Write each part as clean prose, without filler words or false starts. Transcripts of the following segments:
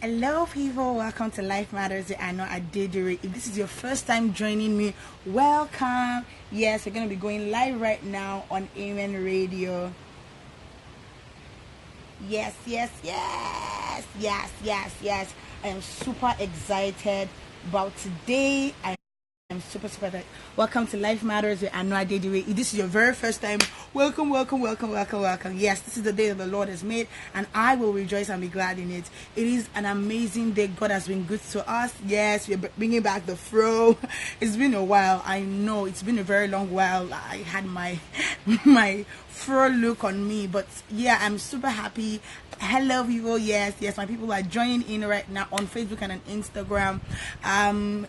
Hello people, welcome to Life Matters with Adedire. If this is your first time joining me, welcome. Yes, we're going to be going live right now on Amenradio. Yes. I am super excited about today. I'm super excited. Welcome to Life Matters with Adedire. If this is your very first time, welcome. Yes, this is the day that the Lord has made, and I will rejoice and be glad in it. It is an amazing day. God has been good to us. Yes, we're bringing back the fro. It's been a while. I know it's been a very long while. I had my fro look on me, but yeah, I'm super happy. Hello people. Yes, my people are joining in right now on Facebook and on Instagram.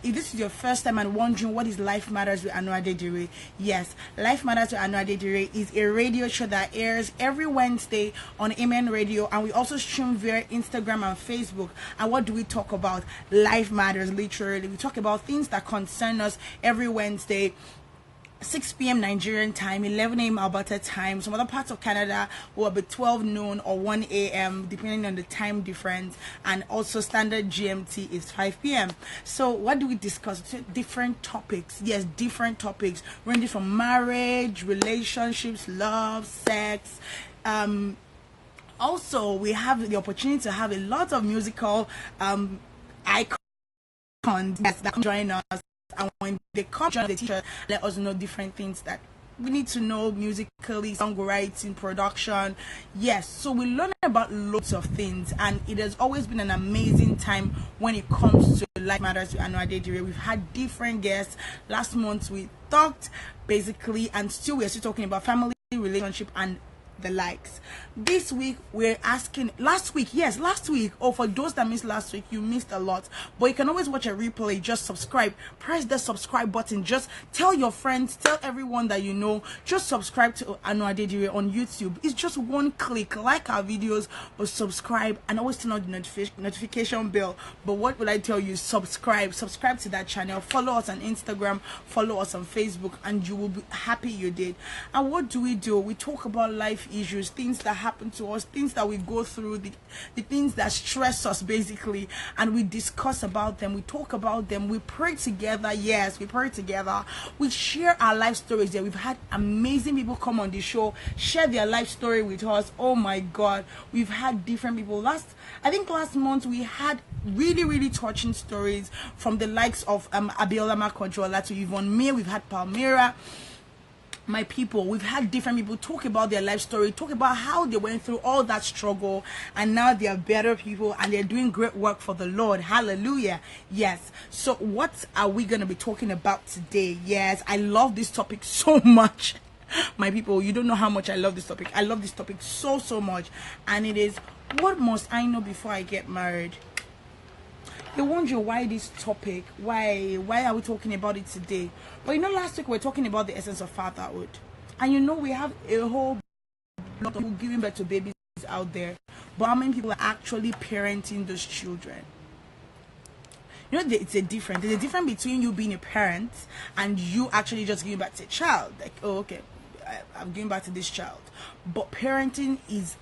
If this is your first time and wondering what is Life Matters with Adedire, yes, Life Matters with Adedire is a radio show that airs every Wednesday on Amenradio, and we also stream via Instagram and Facebook. And what do we talk about? Life Matters, literally. We talk about things that concern us every Wednesday, 6 p.m. Nigerian time, 11 a.m. Alberta time. Some other parts of Canada will be 12 noon or 1 a.m. depending on the time difference, and also standard GMT is 5 p.m. So what do we discuss? Different topics. Yes, different topics ranging from marriage, relationships, love, sex. Also, we have the opportunity to have a lot of musical icons that come join us. And when they come join the teacher, let us know different things that we need to know musically, songwriting, production. Yes, so we learn about lots of things, and it has always been an amazing time when it comes to Life Matters with Adedire. We've had different guests. Last month we talked basically, and we're still talking about family, relationship, and the likes. This week we're asking, last week, oh, for those that missed last week, you missed a lot, but you can always watch a replay. Just subscribe, press the subscribe button, just tell your friends, tell everyone that you know, just subscribe to Aanu Adedire on YouTube. It's just one click. Like our videos, but subscribe, and always turn on the notification bell. But what will I tell you? Subscribe to that channel, follow us on Instagram, follow us on Facebook, and you will be happy you did. And what do? We talk about life issues, things that happen to us, things that we go through, the things that stress us basically, and we discuss about them, we talk about them, we pray together. Yes, we pray together, we share our life stories there. We've had amazing people come on the show, share their life story with us. Oh my God, we've had different people. I think last month we had really touching stories from the likes of Abiola Makonjola to Yvonne May. We've had Palmyra. My people, we've had different people talk about their life story, talk about how they went through all that struggle, and now they are better people and they're doing great work for the Lord. Hallelujah. Yes. So what are we going to be talking about today? Yes, I love this topic so much. My people, you don't know how much I love this topic. I love this topic so much. And it is, what must I know before I get married? You wonder why this topic, why are we talking about it today? But you know, last week we were talking about the essence of fatherhood, and you know, we have a whole lot of people giving birth to babies out there, but how many people are actually parenting those children? You know, there's a difference between you being a parent and you actually just giving back to a child. Like, oh, okay, I'm giving back to this child. But parenting is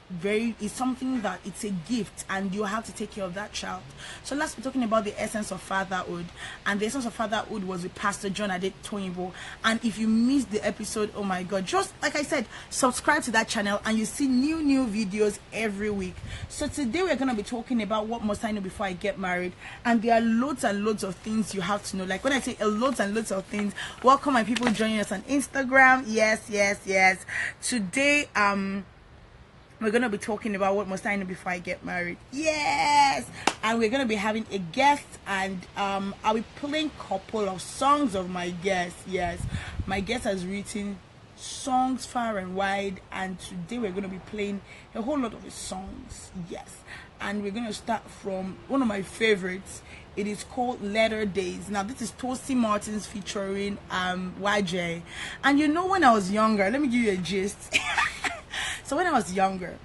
something that it's a gift, and you have to take care of that child. So let's be talking about the essence of fatherhood, and the essence of fatherhood was with Pastor John Adetoyinbo. And if you missed the episode, oh my God, just like I said, subscribe to that channel and you see new videos every week. So today we're going to be talking about what must I know before I get married, and there are loads and loads of things you have to know. Like when I say loads and loads of things, welcome my people joining us on Instagram. Yes. Today we're going to be talking about what must I know before I get married. Yes, and we're going to be having a guest, and I'll be playing a couple of songs of my guest. Yes, my guest has written songs far and wide, and today we're going to be playing a whole lot of his songs. Yes, and we're going to start from one of my favorites. It is called Letter Days. Now this is Tosi Martins featuring YJ. And you know, when I was younger, let me give you a gist. So when I was younger,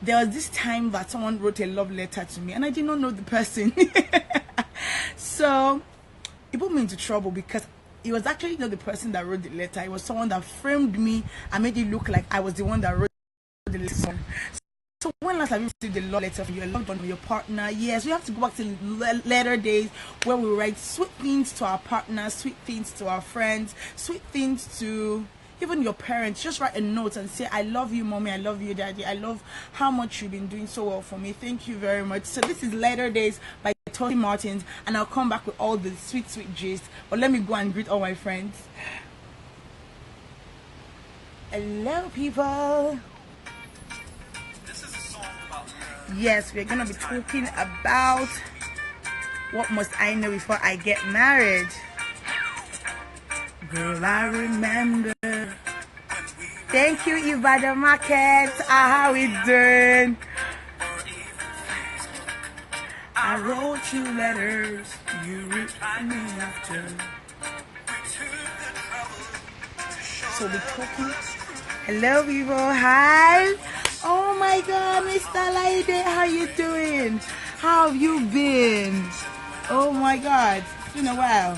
there was this time that someone wrote a love letter to me, and I did not know the person. So it put me into trouble, because it was actually not the person that wrote the letter. It was someone that framed me and made it look like I was the one that wrote the letter. So when last have you received a love letter from your loved one or your partner? Yes, we have to go back to letter days where we write sweet things to our partners, sweet things to our friends, sweet things to even your parents. Just write a note and say, I love you, mommy, I love you, daddy, I love how much you've been doing so well for me. Thank you very much. So this is Letter Days by Tony Martins, and I'll come back with all the sweet gist. But let me go and greet all my friends. Hello, people. Yes, we're gonna be talking about what must I know before I get married. Girl, I remember. Thank you, Ivada Market. How we doing? I wrote you letters, you replied me after. So we're talking. Hello, people. Hi. Oh my God, Mr. Laide, how you doing? How have you been? Oh my God, it's been a while.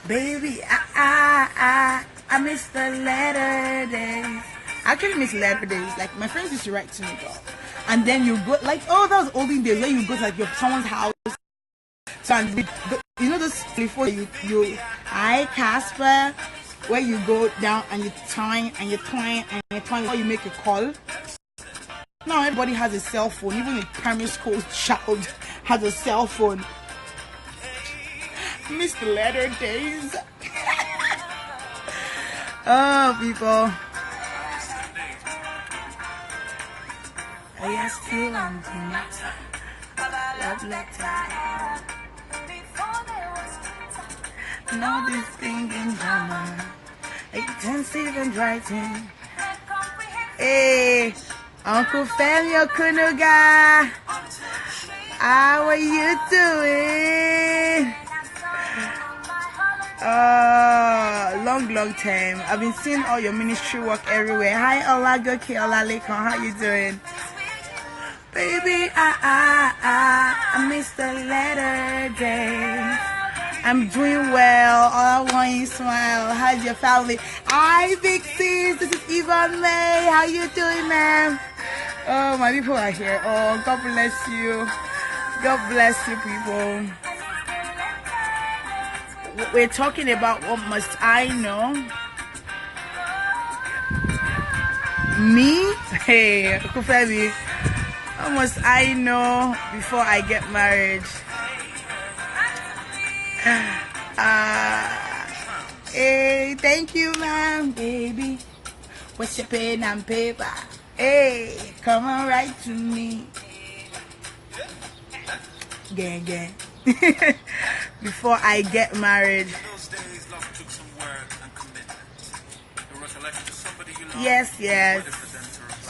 Baby, I miss the letter days. I actually miss letter days. Like my friends used to write to me, though. And then you go like, oh, that was olden days where you go to like someone's house. So and you know this before you hi Casper, where you go down and you twine and you twine and you twine before you make a call. Now everybody has a cell phone. Even a primary school child has a cell phone. Miss the letter days. Oh, people. I asked you and love letter. Know this thing in drama. Intensive and writing. Hey, Uncle Femio Kunuga. How are you doing? Long time. I've been seeing all your ministry work everywhere. Hi, Olagoke Olalekon. How you doing? Baby, I miss the letter day. I'm doing well. All I want is smile. How's your family? Hi, big sis. This is Yvonne May. How you doing, ma'am? Oh, my people are here. Oh, God bless you. God bless you, people. We're talking about what must I know. Me? Hey, Kufebi. What must I know before I get married? Hey, thank you, ma'am, baby. What's your pen and paper? Hey, come on right to me. Gang. Before I get married. Yes.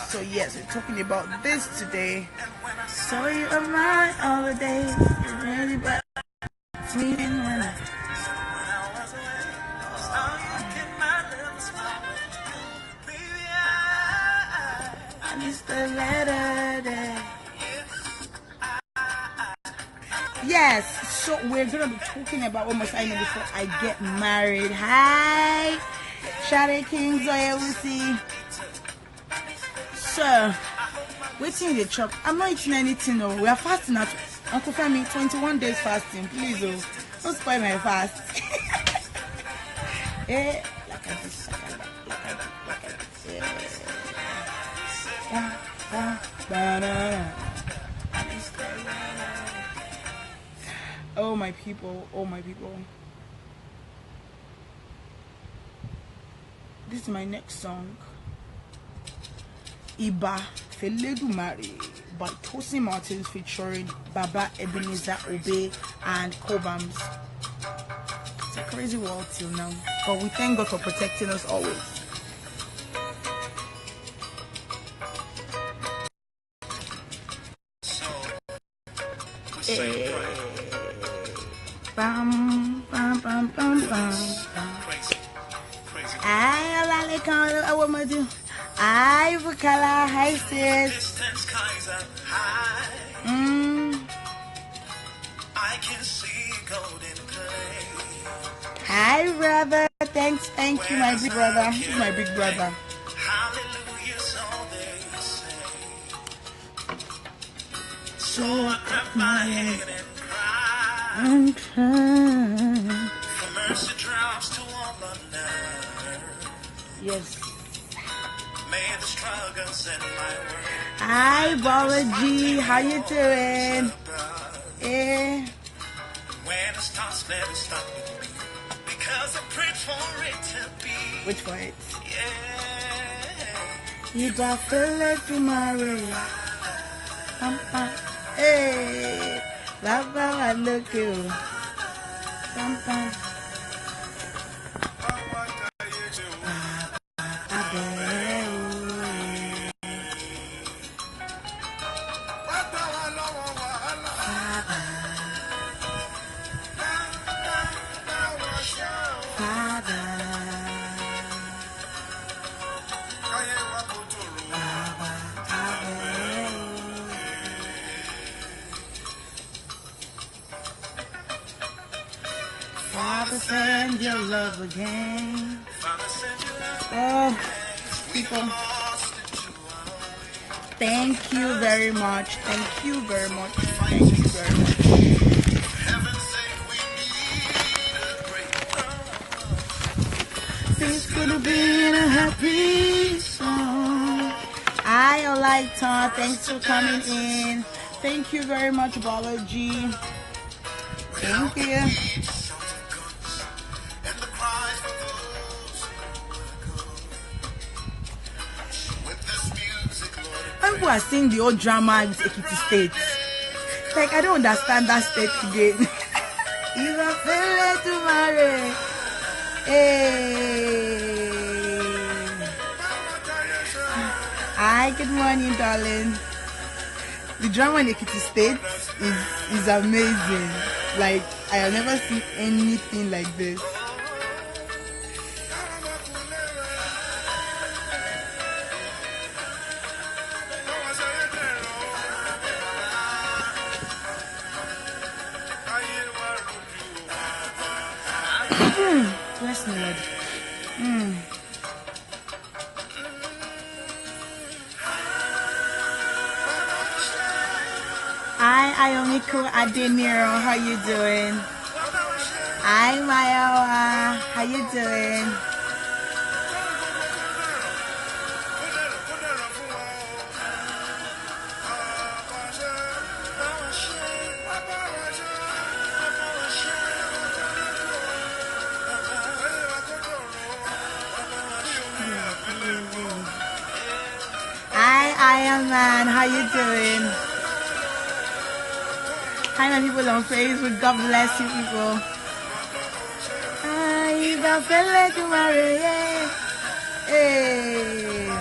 So yes, we're talking about this today. So you are mine all the days. Really bad. I miss the letter day. Yes, so we're gonna be talking about what must I know before I get married. Hi, Shade Kings, Lucy. So, waiting the chop. I'm not eating anything. No, we are fasting now. Uncle Femi, 21 days fasting. Please, don't spoil my fast. Eh, like I this. Oh my people. This is my next song. Iba Feledumari by Tosin Martins featuring Baba Ebenezer Obey and Cobams. It's a crazy world till now, but we thank God for protecting us always. Bam. I want to do. I Bukala, hi sis. Hi brother, thank you my big brother. This is my big brother. So I clap my head and cry. For mercy drops to all unknown. Yes. May the struggles in my world. Hi, Bala G. How you doing? Yeah. When the stars never stop with me, because I prayed for it to be. Which for it? Yeah. You got feel it tomorrow. Hey, love how I look you. Father, send your love again. Oh, people, thank you very much. Thank you very much. Thank you very much. This could have been a happy song. I like Tom. Thanks for coming in. Thank you very much, Bala G. Thank you. People are seeing the old drama with Ekiti State. Like, I don't understand that state again. If I feel to marry. Hey. Hi, good morning, darling. The drama in Ekiti State is amazing. Like, I have never seen anything like this. Bless me, Lord. Hi, Ayomiko Adedire. How you doing? Hi, Mayawa. How you doing? Hi, Iron Man. How you doing? Hi, my people on Facebook. God bless you, people. Hi, don't feel like you marry. Hey.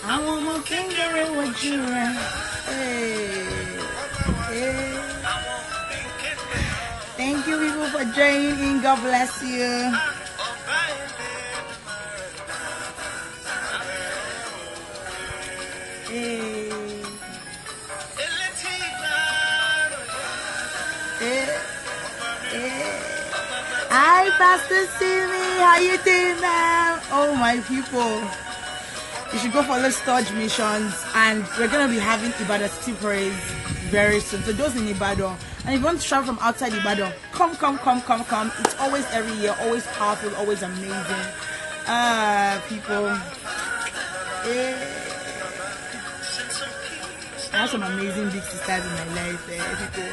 I want more finger what you want. Hey. Thank you, people, for joining in. God bless you. Hey. Hi, Pastor Simi. How you doing now? Oh, my people. You should go for the storage missions, and we're going to be having Ibadan City Praise very soon. So those in Ibadan, and if you want to travel from outside Ibadan, come. It's always every year, always powerful, always amazing. People. I have some amazing big sisters in my life, people.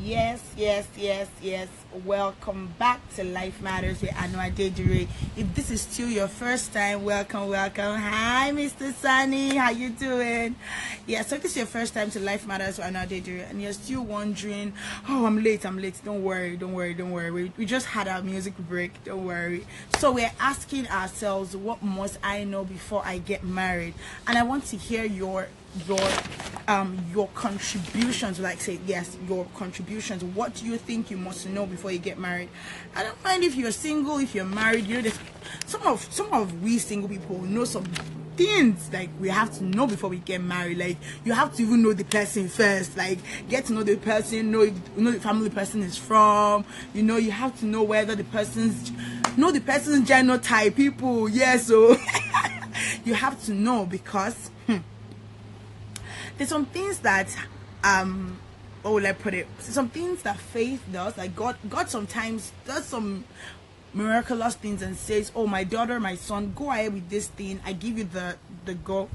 Yes. Welcome back to Life Matters with Aanu Adedire. If this is still your first time, welcome. Hi, Mr. Sunny. How you doing? Yeah, so if this is your first time to Life Matters with Aanu Adedire, and you're still wondering, oh, I'm late. Don't worry. We just had our music break. Don't worry. So we're asking ourselves, what must I know before I get married? And I want to hear your contributions. Like, say yes, your contributions. What do you think you must know before you get married? I don't mind if you're single, if you're married. You know, some of we single people know some things like we have to know before we get married. Like you have to even know the person first, like get to know the person, know the family the person is from, you know, you have to know whether the person's genotype, people. Yes, so you have to know, because there's some things that some things that faith does, like God sometimes does some miraculous things and says, oh, my daughter, my son, go ahead with this thing, I give you the go.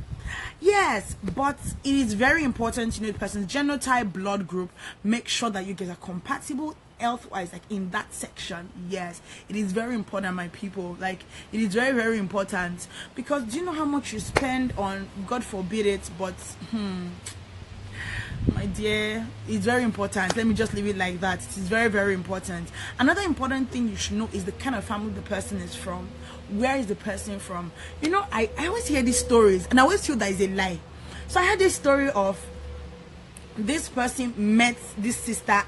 Yes, but it is very important to know the person's genotype, blood group. Make sure that you guys are compatible health-wise, like in that section. Yes, it is very important, my people. Like it is very, very important, because do you know how much you spend on, God forbid it, but my dear, it's very important. Let me just leave it like that. It is very, very important. Another important thing you should know is the kind of family the person is from. Where is the person from? You know, I always hear these stories and I always feel that is a lie. So I had this story of this person met this sister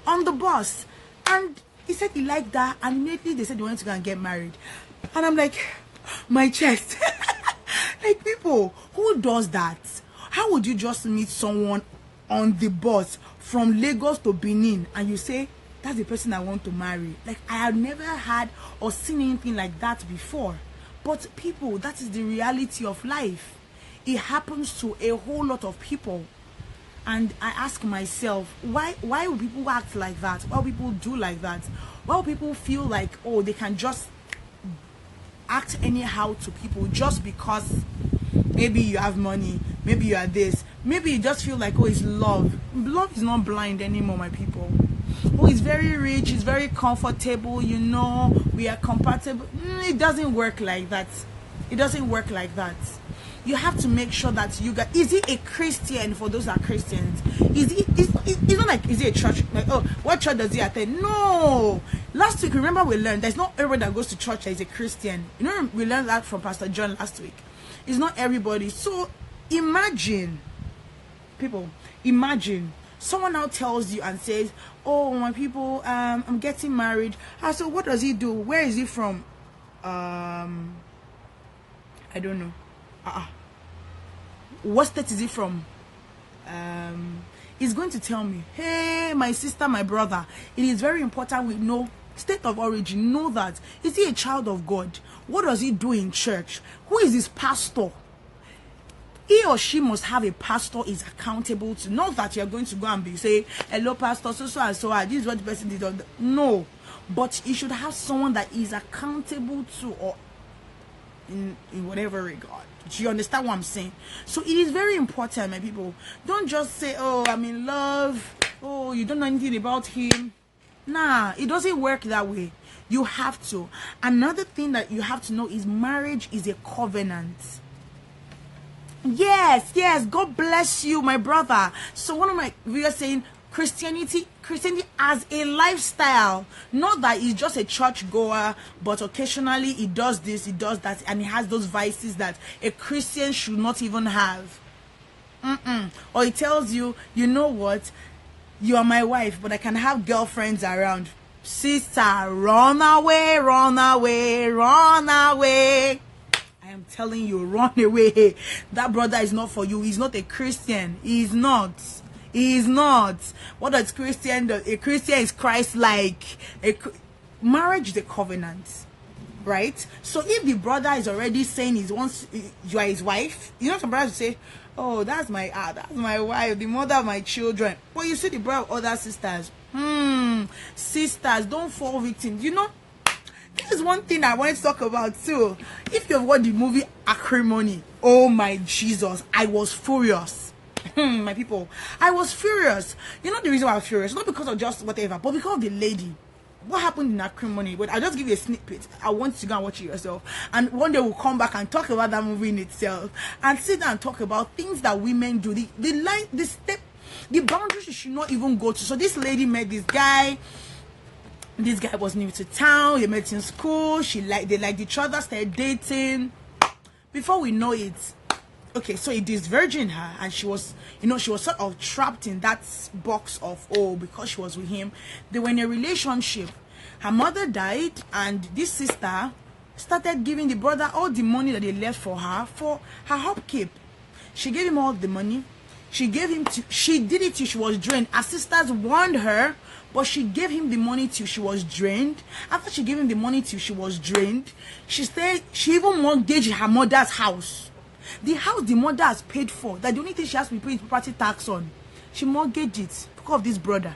on the bus, and he said he liked her, and immediately they said they wanted to go and get married. And I'm like, my chest. Like, people, who does that? How would you just meet someone on the bus from Lagos to Benin and you say, that's the person I want to marry? Like, I have never had or seen anything like that before. But people, that is the reality of life. It happens to a whole lot of people. And I ask myself, why will people act like that? Why will people do like that? Why will people feel like, oh, they can just act anyhow to people just because maybe you have money, maybe you are this, maybe you just feel like, oh, it's love. Love is not blind anymore, my people. Oh, he's very rich, he's very comfortable, you know, we are compatible. It doesn't work like that. It doesn't work like that. You have to make sure that you got, is he a Christian? For those that are Christians, it's not like, is he a church, like, oh, what church does he attend? No. Last week, remember, we learned there's not everyone that goes to church that is a Christian. You know, we learned that from Pastor John last week. It's not everybody. So imagine, people, imagine someone now tells you and says, oh, my people, I'm getting married. So what does he do? Where is he from? I don't know. What state is he from? He's going to tell me, hey, my sister, my brother, it is very important we know state of origin. Know that. Is he a child of God? What does he do in church? Who is his pastor? He or she must have a pastor is accountable to. Not that you're going to go and be say, hello, pastor, so and so, this is what the person did. No, but you should have someone that is accountable to, or in whatever regard. Do you understand what I'm saying? So it is very important, my people. Don't just say, oh, I'm in love, oh, you don't know anything about him. Nah, it doesn't work that way. You have to. Another thing that you have to know is marriage is a covenant. Yes, God bless you, my brother. So one of my viewers saying Christianity as a lifestyle, not that he's just a church goer, but occasionally he does this, he does that, and he has those vices that a Christian should not even have. Or he tells you, you know what, you are my wife, but I can have girlfriends around. Sister, run away, run away, run away. I am telling you, run away. That brother is not for you. He's not a Christian. He's not. He is not. What does Christian do? A Christian is Christ-like. Marriage is a covenant, right? So if the brother is already saying you are his wife, you know, some brothers say, oh, that's my wife, the mother of my children. But you see the brother of other sisters. Sisters, don't fall victim. You know, this is one thing I want to talk about too. If you've watched the movie Acrimony, oh my Jesus, I was furious. My people, I was furious. You know the reason why I was furious? Not because of just whatever, but because of the lady. What happened in Acrimony? But I'll just give you a snippet. I want you to go and watch it yourself. And one day we'll come back and talk about that movie in itself. And sit down and talk about things that women do. The boundaries you should not even go to. So this lady met this guy. This guy was new to town. They met in school. They liked each other, started dating. Before we know it, okay, so it disvirgin her, and she was, you know, she was sort of trapped in that box of, oh, because she was with him. They were in a relationship. Her mother died, and this sister started giving the brother all the money that they left for her upkeep. She gave him all the money. She gave him she did it till she was drained. Her sisters warned her, but she gave him the money till she was drained. After she gave him the money till she was drained, she even mortgaged her mother's house. The house the mother has paid for, that the only thing she has to be paying property tax on. She mortgaged it because of this brother.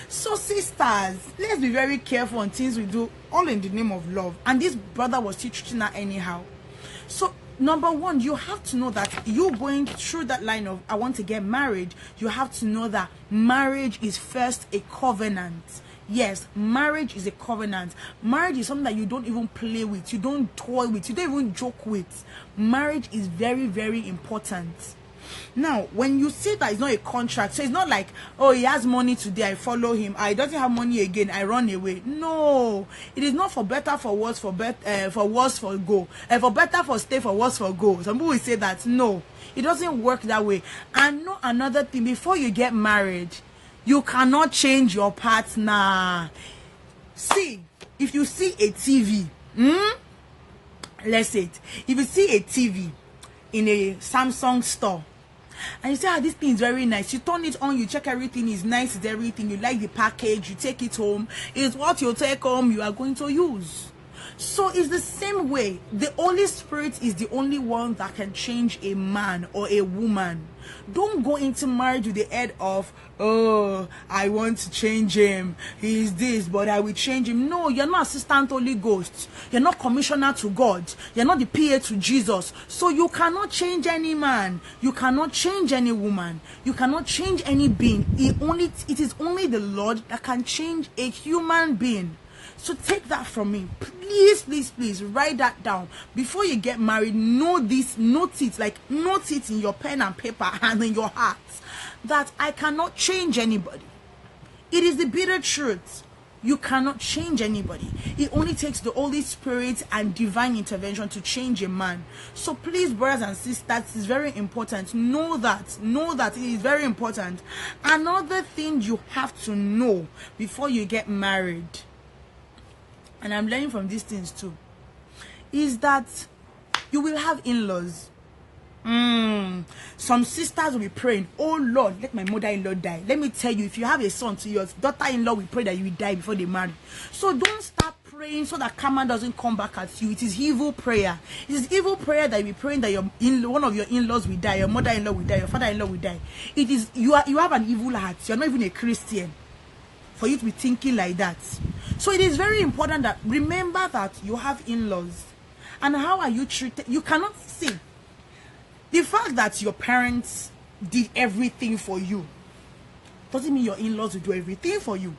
So sisters, let's be very careful on things we do, all in the name of love. And this brother was still treating her anyhow. So number one, you have to know that you going through that line of I want to get married. You have to know that marriage is first a covenant. Yes, marriage is a covenant. Marriage is something that you don't even play with, you don't toy with, you don't even joke with. Marriage is very, very important. Now, when you see that it's not a contract, so it's not like, oh, he has money today, I follow him. I doesn't have money again, I run away. No, it is not for better, for worse, for worse, for go, for better, for stay, for worse, for go. Some people will say that. No, it doesn't work that way. And no, another thing, before you get married, you cannot change your partner. See, if you see a TV, let's say it, if you see a TV in a Samsung store, and you say, ah, this thing is very nice, you turn it on, you check everything is nice, it's everything, you like the package, you take it home, it's what you take home you are going to use. So it's the same way. The Holy Spirit is the only one that can change a man or a woman. Don't go into marriage with the head of, oh, I want to change him, he is this, but I will change him. No, you're not assistant Holy Ghost, you're not commissioner to God, you're not the PA to Jesus. So you cannot change any man, you cannot change any woman, you cannot change any being. It is only the Lord that can change a human being. So take that from me. Please, please, please write that down. Before you get married, know this, note it, like note it in your pen and paper and in your heart, that I cannot change anybody. It is the bitter truth. You cannot change anybody. It only takes the Holy Spirit and divine intervention to change a man. So please, brothers and sisters, it's very important. Know that it is very important. Another thing you have to know before you get married, and I'm learning from these things too, is that you will have in-laws. Some sisters will be praying, oh Lord, let my mother-in-law die. Let me tell you, if you have a son, to your daughter-in-law will pray that you will die before they marry. So don't start praying so that karma doesn't come back at you. It is evil prayer. It is evil prayer that you be praying that one of your in-laws will die, your mother-in-law will die, your father-in-law will die. It is you have an evil heart. You're not even a Christian for you to be thinking like that. So it is very important that remember that you have in-laws. And how are you treated? You cannot see the fact that your parents did everything for you doesn't mean your in-laws will do everything for you.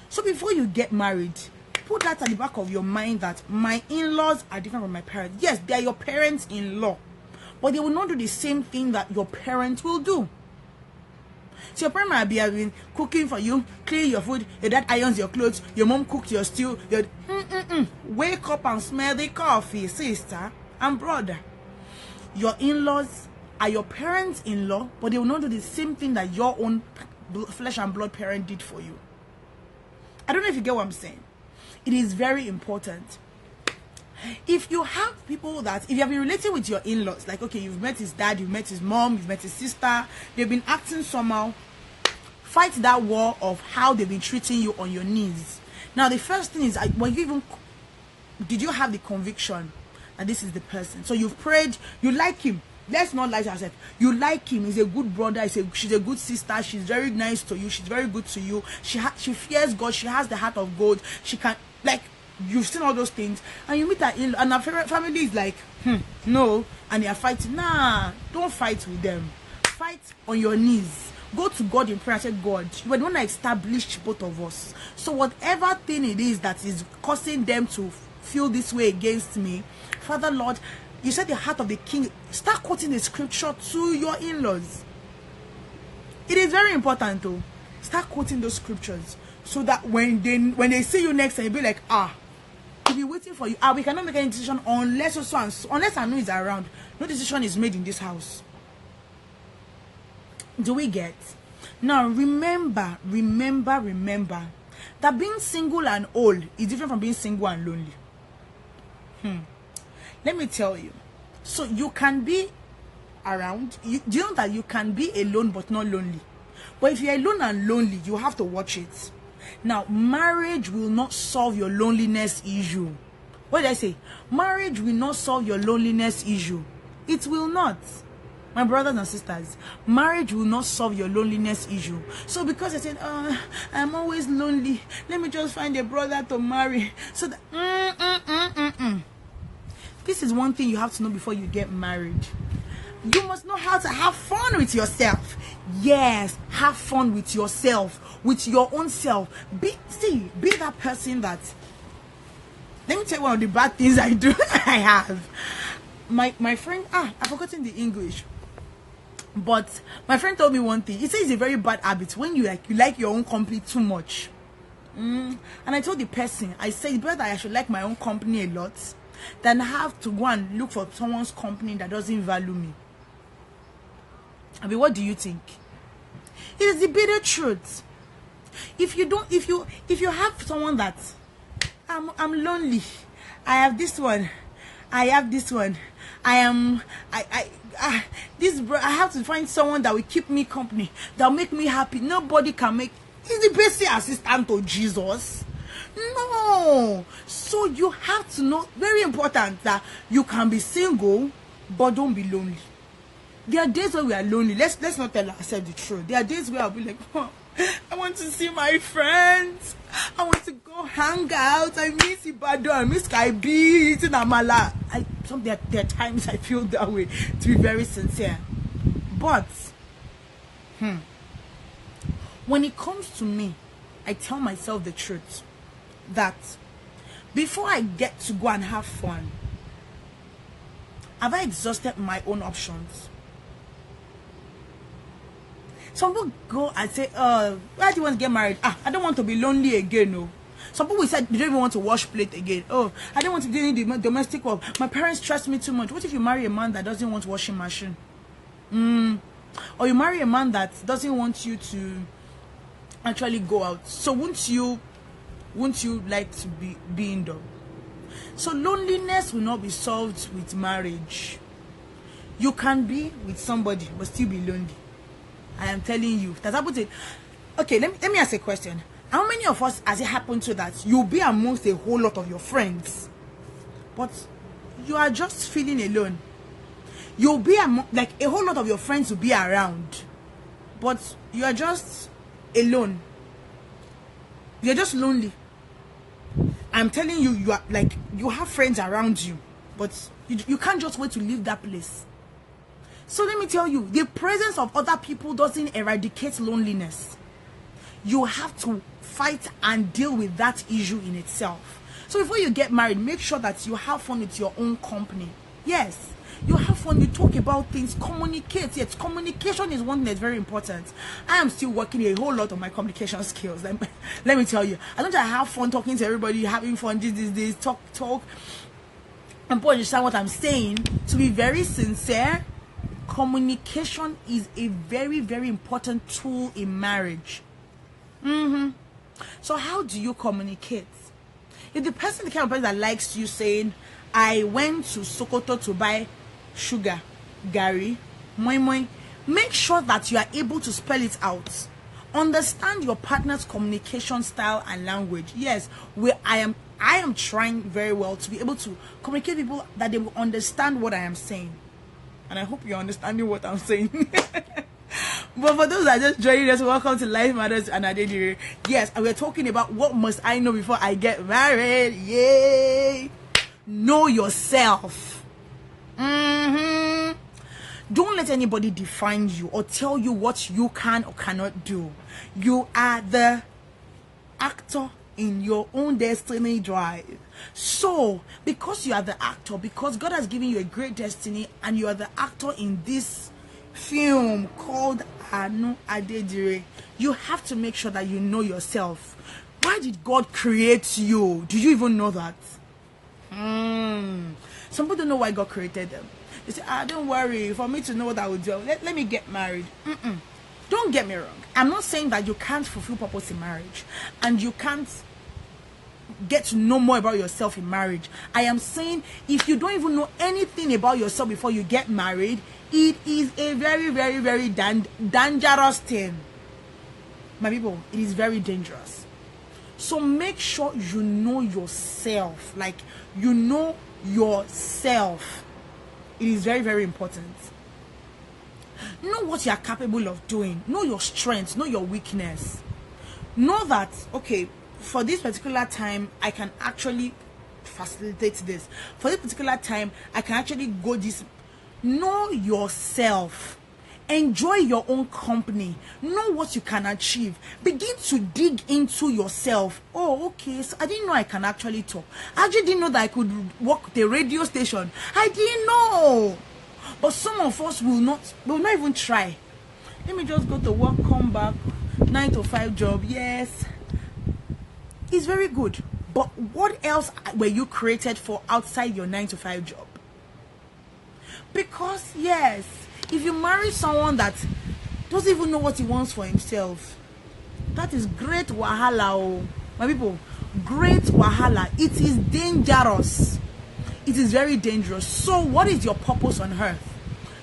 So before you get married, put that at the back of your mind that my in-laws are different from my parents. Yes, they are your parents-in-law, but they will not do the same thing that your parents will do. So your parents might be having cooking for you, clean your food, your dad irons your clothes, your mom cooked your stew. Wake up and smell the coffee, sister and brother. Your in-laws are your parents-in-law, but they will not do the same thing that your own flesh and blood parent did for you. I don't know if you get what I'm saying. It is very important. If you have people that, if you have been relating with your in-laws, like, okay, you've met his dad, you've met his mom, you've met his sister, they've been acting somehow, fight that war of how they've been treating you on your knees. Now, the first thing is, did you have the conviction that this is the person? So you've prayed, you like him. Let's not lie to ourselves. You like him. He's a good brother. She's a good sister. She's very nice to you. She's very good to you. She fears God. She has the heart of gold. She can, like, you've seen all those things, and you meet her in, and her family is like, no, and they are fighting. Nah, don't fight with them. Fight on your knees. Go to God in prayer and say, God, you are the one that established both of us. So whatever thing it is that is causing them to feel this way against me, Father Lord, you said the heart of the king. Start quoting the scripture to your in-laws. It is very important though. Start quoting those scriptures so that when they see you next time, you'll be like, we'll be waiting for you. We cannot make any decision unless unless Aanu is around. No decision is made in this house. Do we get? Now remember that being single and old is different from being single and lonely. Let me tell you. So you can be around. Do you know that you can be alone but not lonely? But if you're alone and lonely, you have to watch it. Now, marriage will not solve your loneliness issue. What did I say? Marriage will not solve your loneliness issue. It will not. My brothers and sisters, marriage will not solve your loneliness issue. So because I said, I'm always lonely, let me just find a brother to marry. So that, This is one thing you have to know before you get married. You must know how to have fun with yourself. Yes, have fun with yourself, with your own self. Be that person that. Let me tell you one of the bad things I do. I have my friend. I've forgotten the English. But my friend told me one thing. He says it's a very bad habit when you like your own company too much. And I told the person, I said, brother, I should like my own company a lot than have to go and look for someone's company that doesn't value me. I mean, what do you think? It is the bitter truth. If you have someone that I'm lonely, I have this one, I have this one, I have to find someone that will keep me company, that will make me happy. Nobody can make. Is the best assistant to Jesus? No. So you have to know, very important, that you can be single, but don't be lonely. There are days where we are lonely. Let's not tell ourselves the truth. There are days where I'll be like, oh, I want to see my friends. I want to go hang out. I miss Ibadan. I miss Kaibi, eating amala. There are times I feel that way, to be very sincere. But, when it comes to me, I tell myself the truth. That before I get to go and have fun, have I exhausted my own options? Some people go and say, why do you want to get married? I don't want to be lonely again, no. Some people said they don't even want to wash plate again. Oh, I don't want to do any domestic work. My parents trust me too much. What if you marry a man that doesn't want washing machine? Or you marry a man that doesn't want you to actually go out. So won't you like to be indoor? So loneliness will not be solved with marriage. You can be with somebody but still be lonely. I am telling you. That's happened to. Okay, let me ask a question. How many of us has it happened to that you'll be amongst a whole lot of your friends, but you are just feeling alone? You'll be like a whole lot of your friends will be around, but you are just alone. You're just lonely. I'm telling you, you are like, you have friends around you, but you can't just wait to leave that place. So let me tell you, the presence of other people doesn't eradicate loneliness. You have to fight and deal with that issue in itself. So before you get married, make sure that you have fun with your own company. Yes, you have fun, you talk about things, communicate. Yes, communication is one thing that's very important. I am still working a whole lot on my communication skills. Let me tell you, I don't have fun talking to everybody, having fun, this, talk. And people understand what I'm saying. To be very sincere, communication is a very, very important tool in marriage. So how do you communicate? If the kind of person that likes you saying, I went to Sokoto to buy sugar, gari, moi moi, make sure that you are able to spell it out. Understand your partner's communication style and language. Yes, I am trying very well to be able to communicate with people that they will understand what I am saying. And I hope you're understanding what I'm saying. But for those that are just joining us, welcome to Life Matters and Adedire. Yes, and we're talking about what must I know before I get married. Yay! Know yourself. Don't let anybody define you or tell you what you can or cannot do. You are the actor in your own destiny drive. So, because you are the actor, because God has given you a great destiny and you are the actor in this film called Aanu Adedire, you have to make sure that you know yourself. Why did God create you? Do you even know that? Some people don't know why God created them. They say, don't worry, for me to know what I will do, let me get married. Don't get me wrong. I'm not saying that you can't fulfill purpose in marriage and you can't get to know more about yourself in marriage. I am saying if you don't even know anything about yourself before you get married, it is a very, very, very dangerous thing. My people, it is very dangerous. So make sure you know yourself. Like, you know yourself. It is very, very important. Know what you are capable of doing. Know your strengths. Know your weakness. Know that, okay, for this particular time, I can actually facilitate this. For this particular time, I can actually go this. Know yourself. Enjoy your own company. Know what you can achieve. Begin to dig into yourself. Oh, okay, so I didn't know I can actually talk. I actually didn't know that I could work the radio station. I didn't know. But some of us will not even try. Let me just go to work, come back, 9 to 5 job. Yes, it's very good. But what else were you created for outside your 9 to 5 job? Because yes, if you marry someone that doesn't even know what he wants for himself, that is great wahala. Oh, my people, great wahala. It is dangerous. It is very dangerous. So what is your purpose on earth?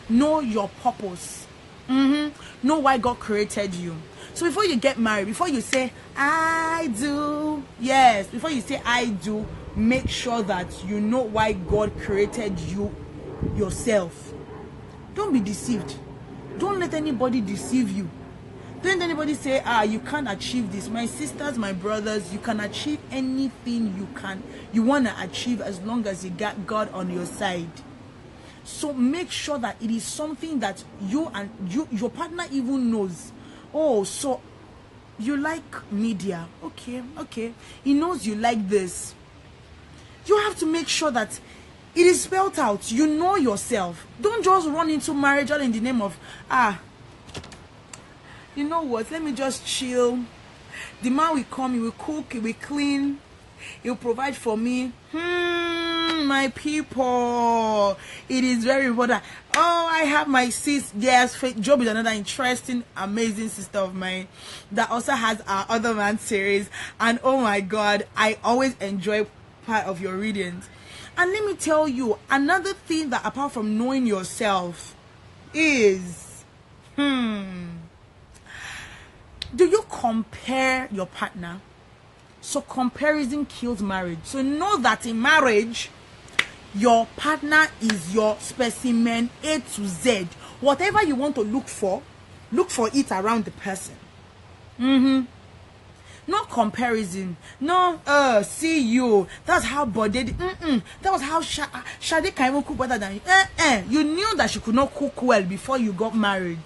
Know your purpose. Know why God created you. So before you get married, before you say I do, yes, before you say I do, make sure that you know why God created you yourself. Don't be deceived. Don't let anybody deceive you. Don't let anybody say, you can't achieve this. My sisters, my brothers, you can achieve anything you want to achieve as long as you got God on your side. So make sure that it is something that you and your partner even knows. Oh, so you like media. Okay. He knows you like this. You have to make sure that it is spelled out. You know yourself. Don't just run into marriage all in the name of, you know what, let me just chill. The man will come, he will cook, he will clean, he will provide for me. My people, it is very important. Oh, I have my sis. Yes, Job is another interesting, amazing sister of mine that also has our Other Man series. And oh my God, I always enjoy part of your readings. And let me tell you, another thing that apart from knowing yourself is, do you compare your partner? So comparison kills marriage. So know that in marriage, your partner is your specimen A to Z. Whatever you want to look for it around the person. No comparison. No, see you. That's how Bode. That was how Shade can even cook better than you. You knew that she could not cook well before you got married.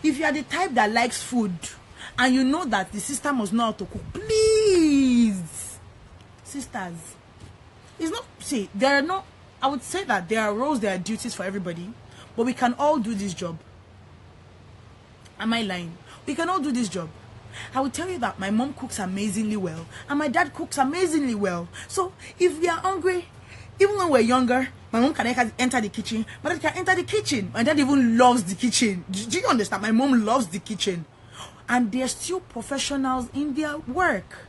If you are the type that likes food, and you know that the sister must know how to cook, please, sisters, it's not. See, there are no. I would say that there are roles, there are duties for everybody, but we can all do this job. Am I lying? We can all do this job. I will tell you that my mom cooks amazingly well, and my dad cooks amazingly well. So if we are hungry, even when we're younger, my mom can enter the kitchen, my dad can enter the kitchen. My dad even loves the kitchen. Do you understand? My mom loves the kitchen, and they're still professionals in their work.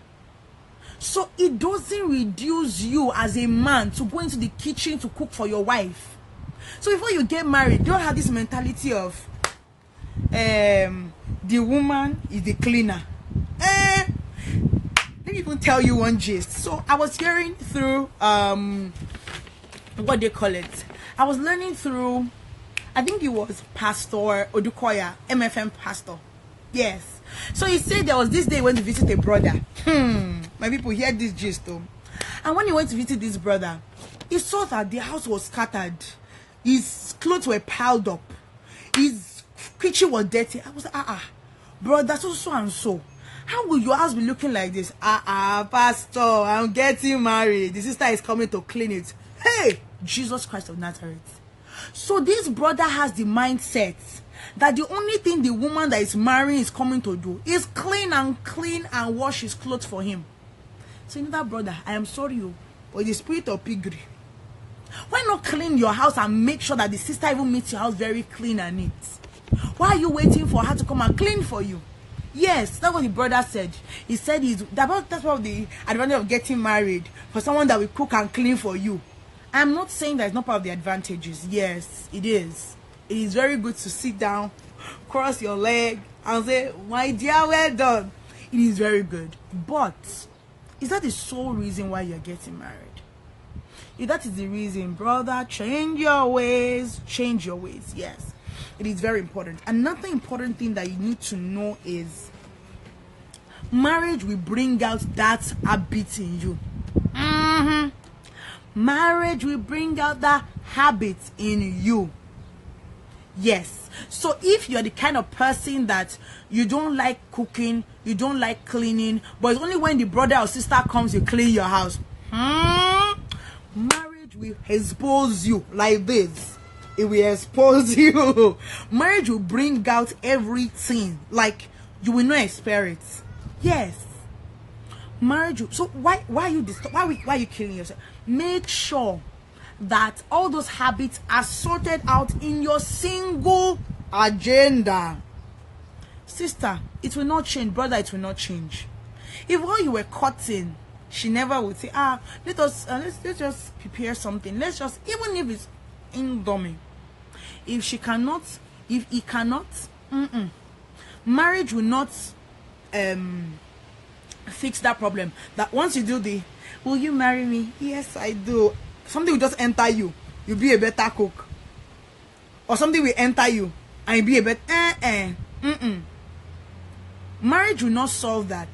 So it doesn't reduce you as a man to go into the kitchen to cook for your wife. So before you get married, don't have this mentality of the woman is the cleaner. Let me even tell you one gist. So I was hearing through what they call it. I was learning through, I think it was Pastor Odukoya, MFM pastor. Yes. So he said there was this day he went to visit a brother. My people hear this gist though. And when he went to visit this brother, he saw that the house was scattered. His clothes were piled up. His kitchen was dirty. I was like, brother, so and so. How will your house be looking like this? Pastor, I'm getting married. The sister is coming to clean it. Hey, Jesus Christ of Nazareth. So this brother has the mindset that the only thing the woman that is marrying is coming to do is clean and wash his clothes for him. So you know that brother, I am sorry, but the spirit of piggery. Why not clean your house and make sure that the sister even makes your house very clean and neat? Why are you waiting for her to come and clean for you? Yes, that's what the brother said. He said that's what the advantage of getting married, for someone that will cook and clean for you. I'm not saying that it's not part of the advantages. Yes, it is. It is very good to sit down, cross your leg, and say, my dear, well done. It is very good. But is that the sole reason why you're getting married? If that is the reason, brother, change your ways. Change your ways. Yes, it is very important. Another important thing that you need to know is marriage will bring out that habit in you. Marriage will bring out that habit in you. Yes. So if you're the kind of person that you don't like cooking, you don't like cleaning, but it's only when the brother or sister comes you clean your house, marriage will expose you like this. It will expose you. Marriage will bring out everything, like you will not experience. Yes. Marriage. So why are you why are you killing yourself? Make sure that all those habits are sorted out in your single agenda. Sister, it will not change. Brother, it will not change. If while you were cutting, she never would say, let's just prepare something. Let's just, even if it's indomie. If he cannot, marriage will not fix that problem. That once you do will you marry me? Yes, I do. Something will just enter you. You'll be a better cook. Or something will enter you and you'll be a better Marriage will not solve that.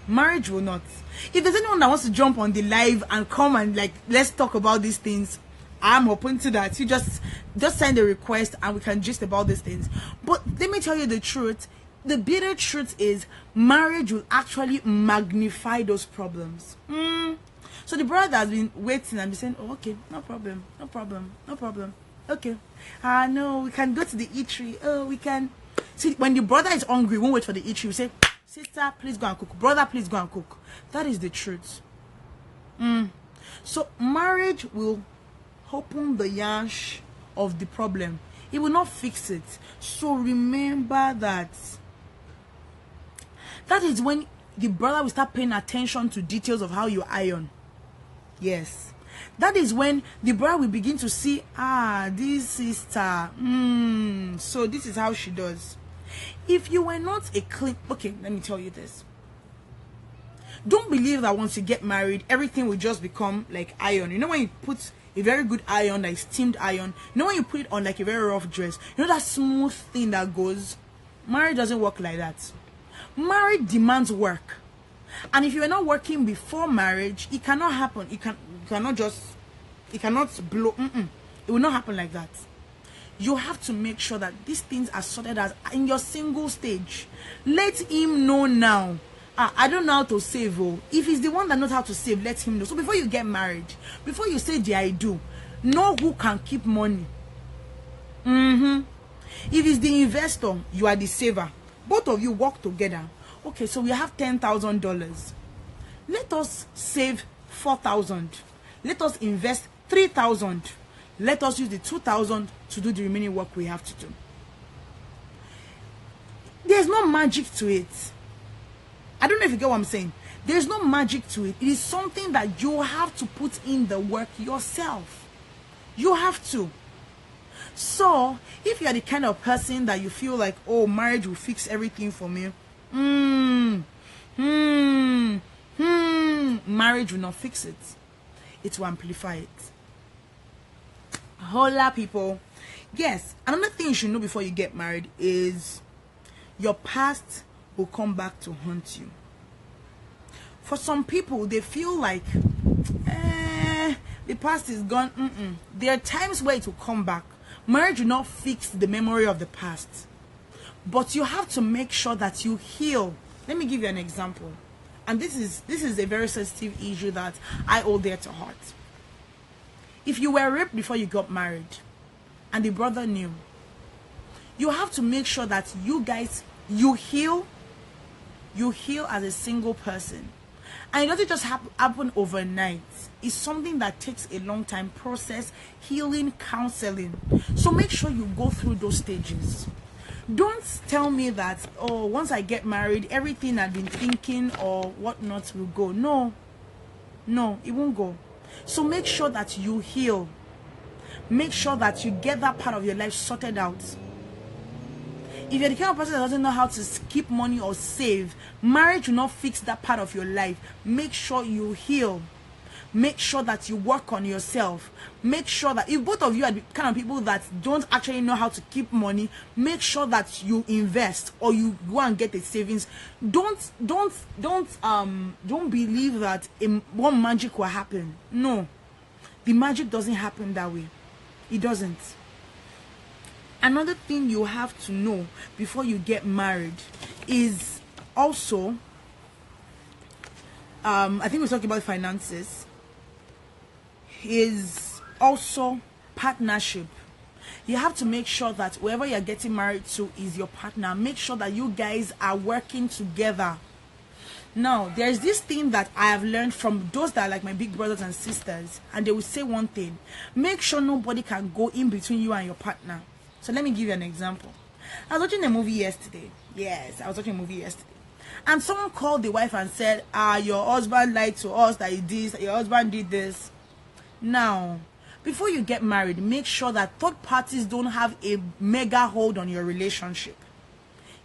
Marriage will not. If there's anyone that wants to jump on the live and come and like, let's talk about these things, I'm open to that. You just send a request and we can gist about these things. But let me tell you the truth. The bitter truth is marriage will actually magnify those problems. So the brother has been waiting and be saying, oh, okay, no problem. Okay. No, we can go to the eatery. Oh, we can. See, when the brother is hungry, we won't wait for the eatery. We say, sister, please go and cook. Brother, please go and cook. That is the truth. So marriage will open the yash of the problem. It will not fix it. So remember that. That is when the brother will start paying attention to details of how you iron. Yes. That is when the brother will begin to see, this sister, so this is how she does. If you were not a clean, okay, let me tell you this. Don't believe that once you get married, everything will just become like iron. You know when you put a very good iron, like steamed iron, you know when you put it on like a very rough dress, you know that smooth thing that goes? Marriage doesn't work like that. Marriage demands work. And if you are not working before marriage, it cannot happen. It cannot blow. It will not happen like that. You have to make sure that these things are sorted out in your single stage. Let him know now. I don't know how to save. If he's the one that knows how to save, let him know. So before you get married, before you say the I do, know who can keep money. If it's the investor, you are the saver. Both of you work together. Okay, so we have $10,000. Let us save $4,000. Let us invest $3,000. Let us use the $2,000 to do the remaining work we have to do. There's no magic to it. I don't know if you get what I'm saying. There's no magic to it. It is something that you have to put in the work yourself. You have to. So, if you're the kind of person that you feel like, oh, marriage will fix everything for me, marriage will not fix it. It will amplify it. Hola, people. Yes, another thing you should know before you get married is your past will come back to haunt you. For some people, they feel like, the past is gone. There are times where it will come back. Marriage will not fix the memory of the past, but you have to make sure that you heal. Let me give you an example, and this is a very sensitive issue that I hold dear to heart. If you were raped before you got married and the brother knew, you have to make sure that you heal as a single person. And it doesn't just happen overnight. It's something that takes a long time process, healing, counseling. So make sure you go through those stages. Don't tell me that, oh, once I get married, everything I've been thinking or whatnot will go. No, it won't go. So make sure that you heal. Make sure that you get that part of your life sorted out. If you're the kind of person that doesn't know how to keep money or save, marriage will not fix that part of your life. Make sure you heal. Make sure that you work on yourself. Make sure that if both of you are the kind of people that don't actually know how to keep money, make sure that you invest or you go and get a savings. Don't believe that one magic will happen. No, the magic doesn't happen that way. It doesn't. Another thing you have to know before you get married is also, I think we talked about finances, is also partnership. You have to make sure that whoever you're getting married to is your partner. Make sure that you guys are working together. Now, there's this thing that I have learned from those that are like my big brothers and sisters, and they will say one thing: make sure nobody can go in between you and your partner. So let me give you an example. I was watching a movie yesterday. Yes, I was watching a movie yesterday. And someone called the wife and said, your husband lied to us that he did, your husband did this. Now, before you get married, make sure that third parties don't have a mega hold on your relationship.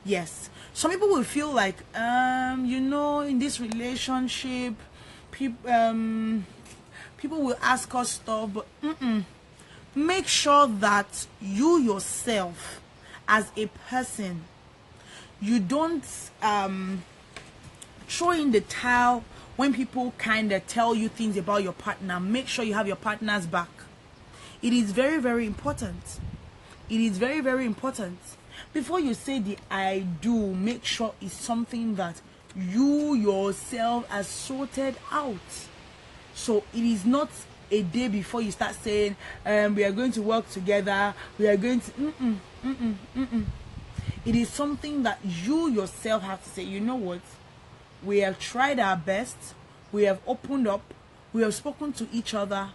Yes, some people will feel like, you know, in this relationship, people will ask us stuff, but make sure that you yourself, as a person, you don't throw in the towel when people kind of tell you things about your partner. Make sure you have your partner's back. It is very, very important. It is very, very important. Before you say the I do, make sure it's something that you yourself are sorted out. So it is not a day before you start saying, we are going to work together, we are going to It is something that you yourself have to say, you know what, we have tried our best, we have opened up, we have spoken to each other.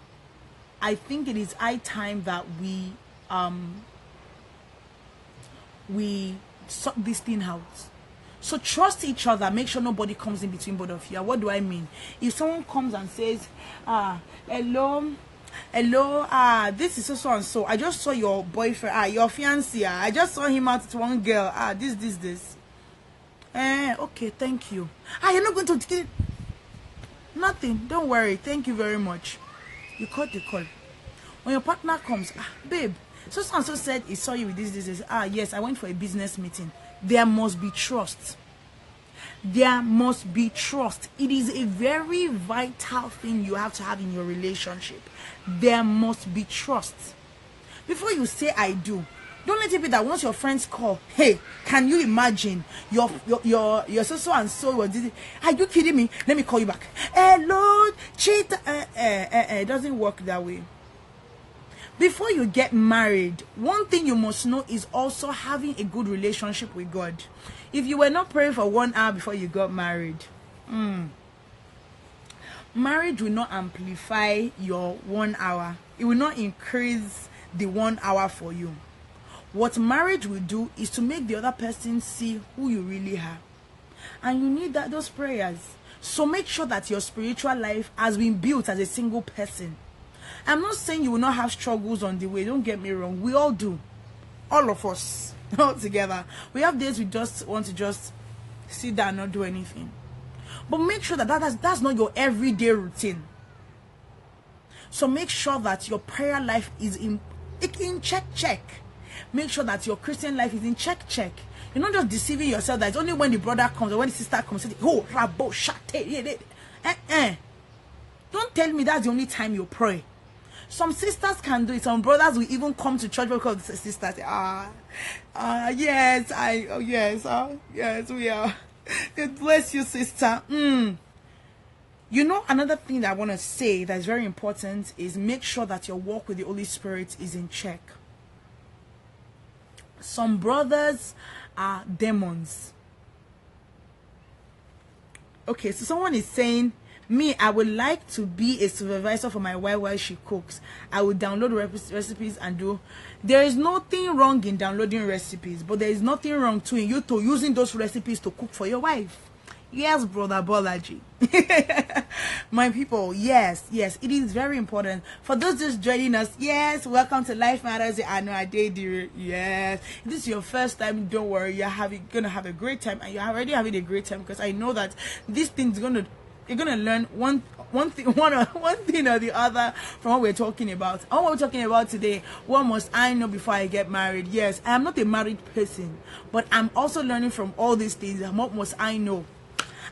I think it is high time that we sort this thing out. So trust each other. Make sure nobody comes in between both of you. What do I mean? If someone comes and says, hello, this is so and so, I just saw your boyfriend, your fiancé, I just saw him out with one girl, this. Okay, thank you. You're not going to get nothing. Don't worry. Thank you very much. You cut the call. When your partner comes, babe, so and so said he saw you with this. Yes, I went for a business meeting. There must be trust. There must be trust. It is a very vital thing you have to have in your relationship. There must be trust. Before you say I do, don't let it be that once your friends call, hey, can you imagine your so and so was this? Are you kidding me? Let me call you back. Hello, cheat. It doesn't work that way. Before you get married, one thing you must know is also having a good relationship with God. If you were not praying for 1 hour before you got married, marriage will not amplify your 1 hour. It will not increase the 1 hour for you. What marriage will do is to make the other person see who you really are. And you need those prayers. So make sure that your spiritual life has been built as a single person. I'm not saying you will not have struggles on the way. Don't get me wrong. We all do. All of us. All together. We have days we just want to just sit down and not do anything. But make sure that that's not your everyday routine. So make sure that your prayer life is in check. Make sure that your Christian life is in check. You're not just deceiving yourself that it's only when the brother comes or when the sister comes, say, oh, rabo, shate. Don't tell me that's the only time you pray. Some sisters can do it. Some brothers will even come to church because the sisters say, yes, we are. God bless you, sister. You know, another thing that I want to say that is very important is make sure that your walk with the Holy Spirit is in check. Some brothers are demons. Okay, so someone is saying, Me, I would like to be a supervisor for my wife while she cooks. I would download recipes and do. There is nothing wrong in downloading recipes, but there is nothing wrong too in you to using those recipes to cook for your wife. Yes, brother Bolaji. My people, yes, it is very important. For those just joining us, yes, welcome to Life Matters. Aanu, Adedire. Yes, if this is your first time, don't worry, you're gonna have a great time, and you're already having a great time, because I know that this thing's you're gonna learn one thing or the other from what we're talking about. And what we're talking about today, what must I know before I get married? Yes, I am not a married person, but I'm also learning from all these things. What must I know?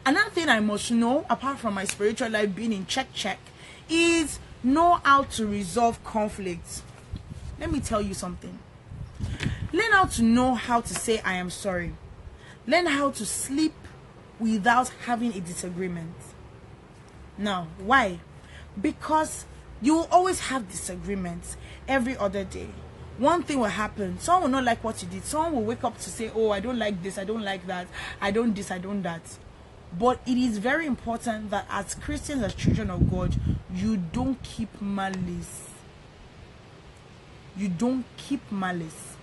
Another thing I must know, apart from my spiritual life being in check, is know how to resolve conflicts. Let me tell you something. Learn how to know how to say I am sorry. Learn how to sleep without having a disagreement. Now, why? Because you will always have disagreements every other day. One thing will happen. Someone will not like what you did. Someone will wake up to say, oh, I don't like this, I don't like that, I don't this, I don't that. But it is very important that as Christians, as children of God, you don't keep malice. You don't keep malice.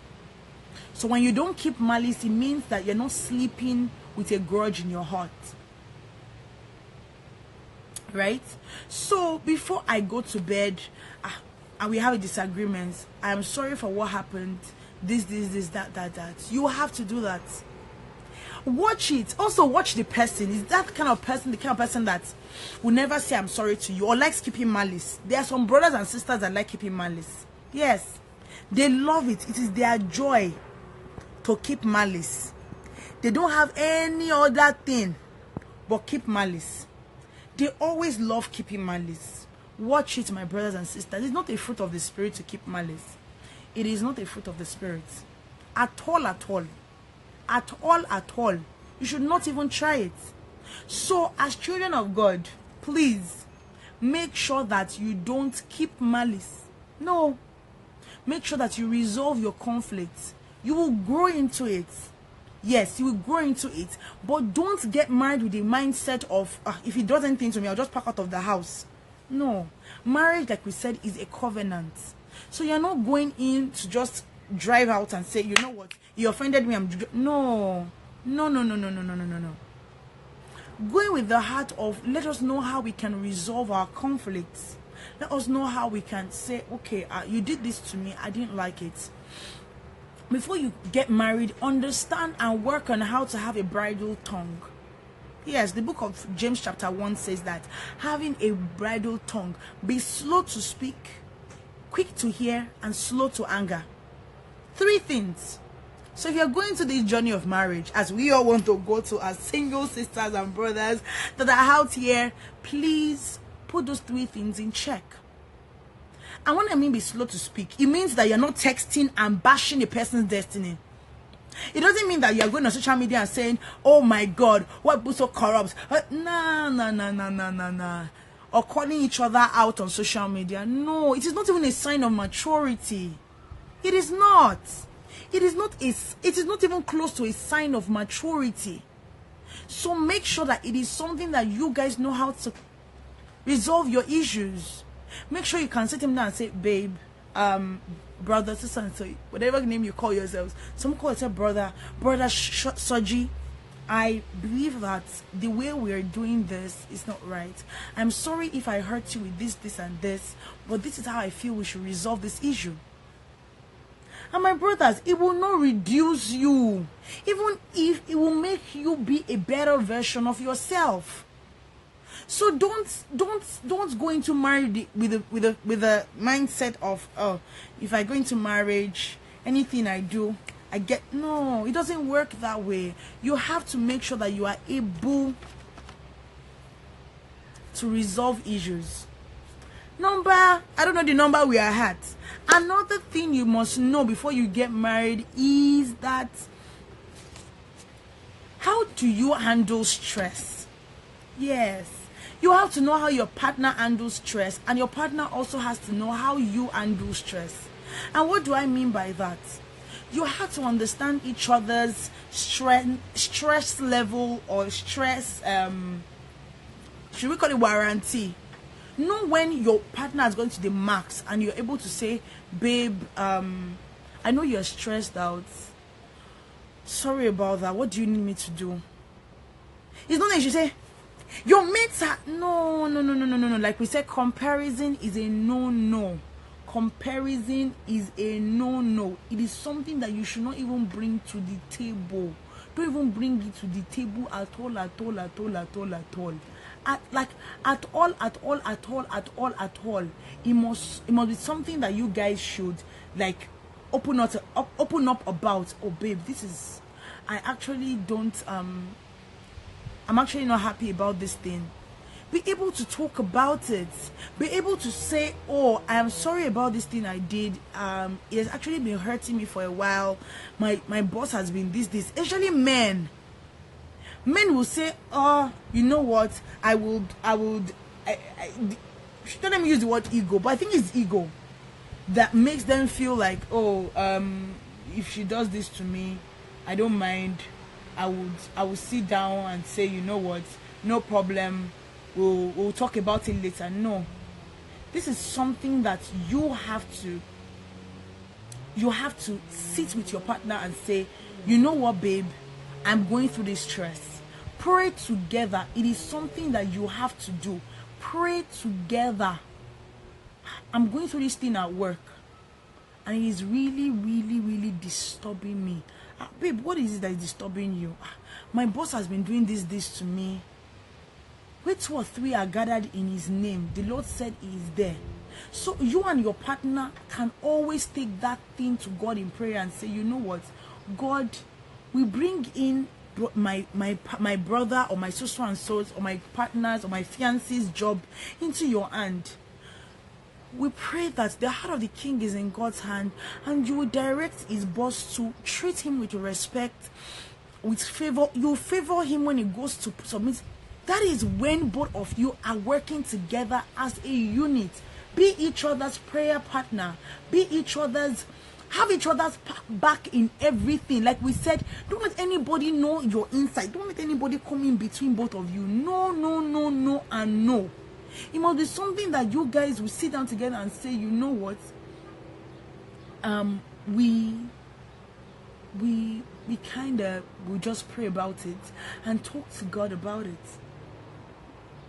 So when you don't keep malice, it means that you're not sleeping with a grudge in your heart. Right? So before I go to bed and we have a disagreement, I'm sorry for what happened, this, that. You have to do that. Watch it. Also watch the person. Is that kind of person the kind of person that will never say I'm sorry to you or likes keeping malice? There are some brothers and sisters that like keeping malice. Yes, they love it. It is their joy to keep malice. They don't have any other thing but keep malice. They always love keeping malice. Watch it, my brothers and sisters. It's not a fruit of the spirit to keep malice. It is not a fruit of the spirit at all. At all. You should not even try it. So as children of God, please make sure that you don't keep malice. No. Make sure that you resolve your conflicts. You will grow into it. Yes, you will grow into it. But don't get married with the mindset of, if he does anything to me, I'll just pack out of the house. No. Marriage, like we said, is a covenant. So you're not going in to just drive out and say, you know what, you offended me, no. Going with the heart of, let us know how we can resolve our conflicts. Let us know how we can say, okay, you did this to me, I didn't like it. Before you get married, understand and work on how to have a bridle tongue. Yes, the book of James chapter 1 says that having a bridle tongue, be slow to speak, quick to hear, and slow to anger. 3 things. So if you're going to this journey of marriage, as we all want to go to as single sisters and brothers that are out here, please put those 3 things in check. And when I mean be slow to speak, it means that you're not texting and bashing a person's destiny. It doesn't mean that you're going on social media and saying, oh my God, what people so corrupt. Nah. Or calling each other out on social media. No, it is not even a sign of maturity. It is not. It is not even close to a sign of maturity. So make sure that it is something that you guys know how to resolve your issues. Make sure you can sit him down and say, babe, brother, sister, and so whatever name you call yourselves. Some call yourself brother Soji. I believe that the way we are doing this is not right. I'm sorry if I hurt you with this, and this, but this is how I feel we should resolve this issue. And my brothers, it will not reduce you, even if it will make you be a better version of yourself. So don't go into marriage with a mindset of, oh, if I go into marriage, anything I do, I get. No, it doesn't work that way. You have to make sure that you are able to resolve issues. I don't know the number we are at. Another thing you must know before you get married is that, how do you handle stress? Yes. You have to know how your partner handles stress, and your partner also has to know how you handle stress. And what do I mean by that? You have to understand each other's stress level or stress should we call it warranty? Know when your partner is going to the max and you're able to say, babe, I know you're stressed out. Sorry about that. What do you need me to do? It's not that you should say, your mates are... No. Like we said, comparison is a no. Comparison is a no. It is something that you should not even bring to the table. Don't even bring it to the table at all. At all. It must be something that you guys should like open up about. Oh babe, this is... I actually don't... I'm actually not happy about this thing. Be able to talk about it. Be able to say, oh, I am sorry about this thing I did. It has actually been hurting me for a while. My boss has been this. Especially men. Men will say, oh, you know what? I would don't let me use the word ego, but I think it's ego that makes them feel like, oh, if she does this to me, I don't mind. I would sit down and say, you know what, no problem, we'll talk about it later. No, this is something that you have to sit with your partner and say, you know what, babe, I'm going through this stress. Pray together. It is something that you have to do. Pray together. I'm going through this thing at work and it is really disturbing me. Babe, what is it that is disturbing you? My boss has been doing this to me. Where 2 or 3 are gathered in his name, the Lord said he is there. So you and your partner can always take that thing to God in prayer and say, you know what, God, we bring in my brother or my sister and souls or my partner's or my fiance's job into your hand. We pray that the heart of the king is in God's hand, and you will direct his boss to treat him with respect, with favor. You favor him when he goes to submit. That is when both of you are working together as a unit. Be each other's prayer partner. Have each other's back in everything. Like we said, don't let anybody know your inside. Don't let anybody come in between both of you. No, and no. It must be something that you guys will sit down together and say, you know what, we kind of will just pray about it and talk to God about it.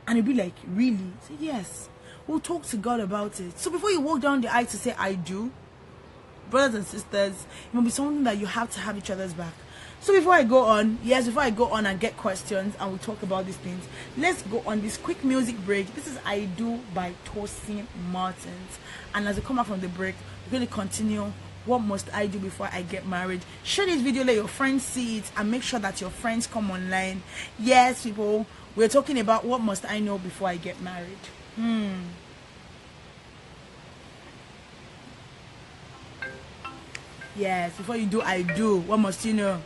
And it'll be like, really? Say, yes, we'll talk to God about it. So before you walk down the aisle to say, I do, brothers and sisters, it must be something that you have to have each other's back. So before I go on and get questions and we talk about these things, let's go on this quick music break. This is I Do by Tosin Martins. And as we come out from the break, we're going to continue. What must I do before I get married? Share this video, let your friends see it, and make sure that your friends come online. Yes, people, we're talking about what must I know before I get married. Yes, before you do, I do. What must you know?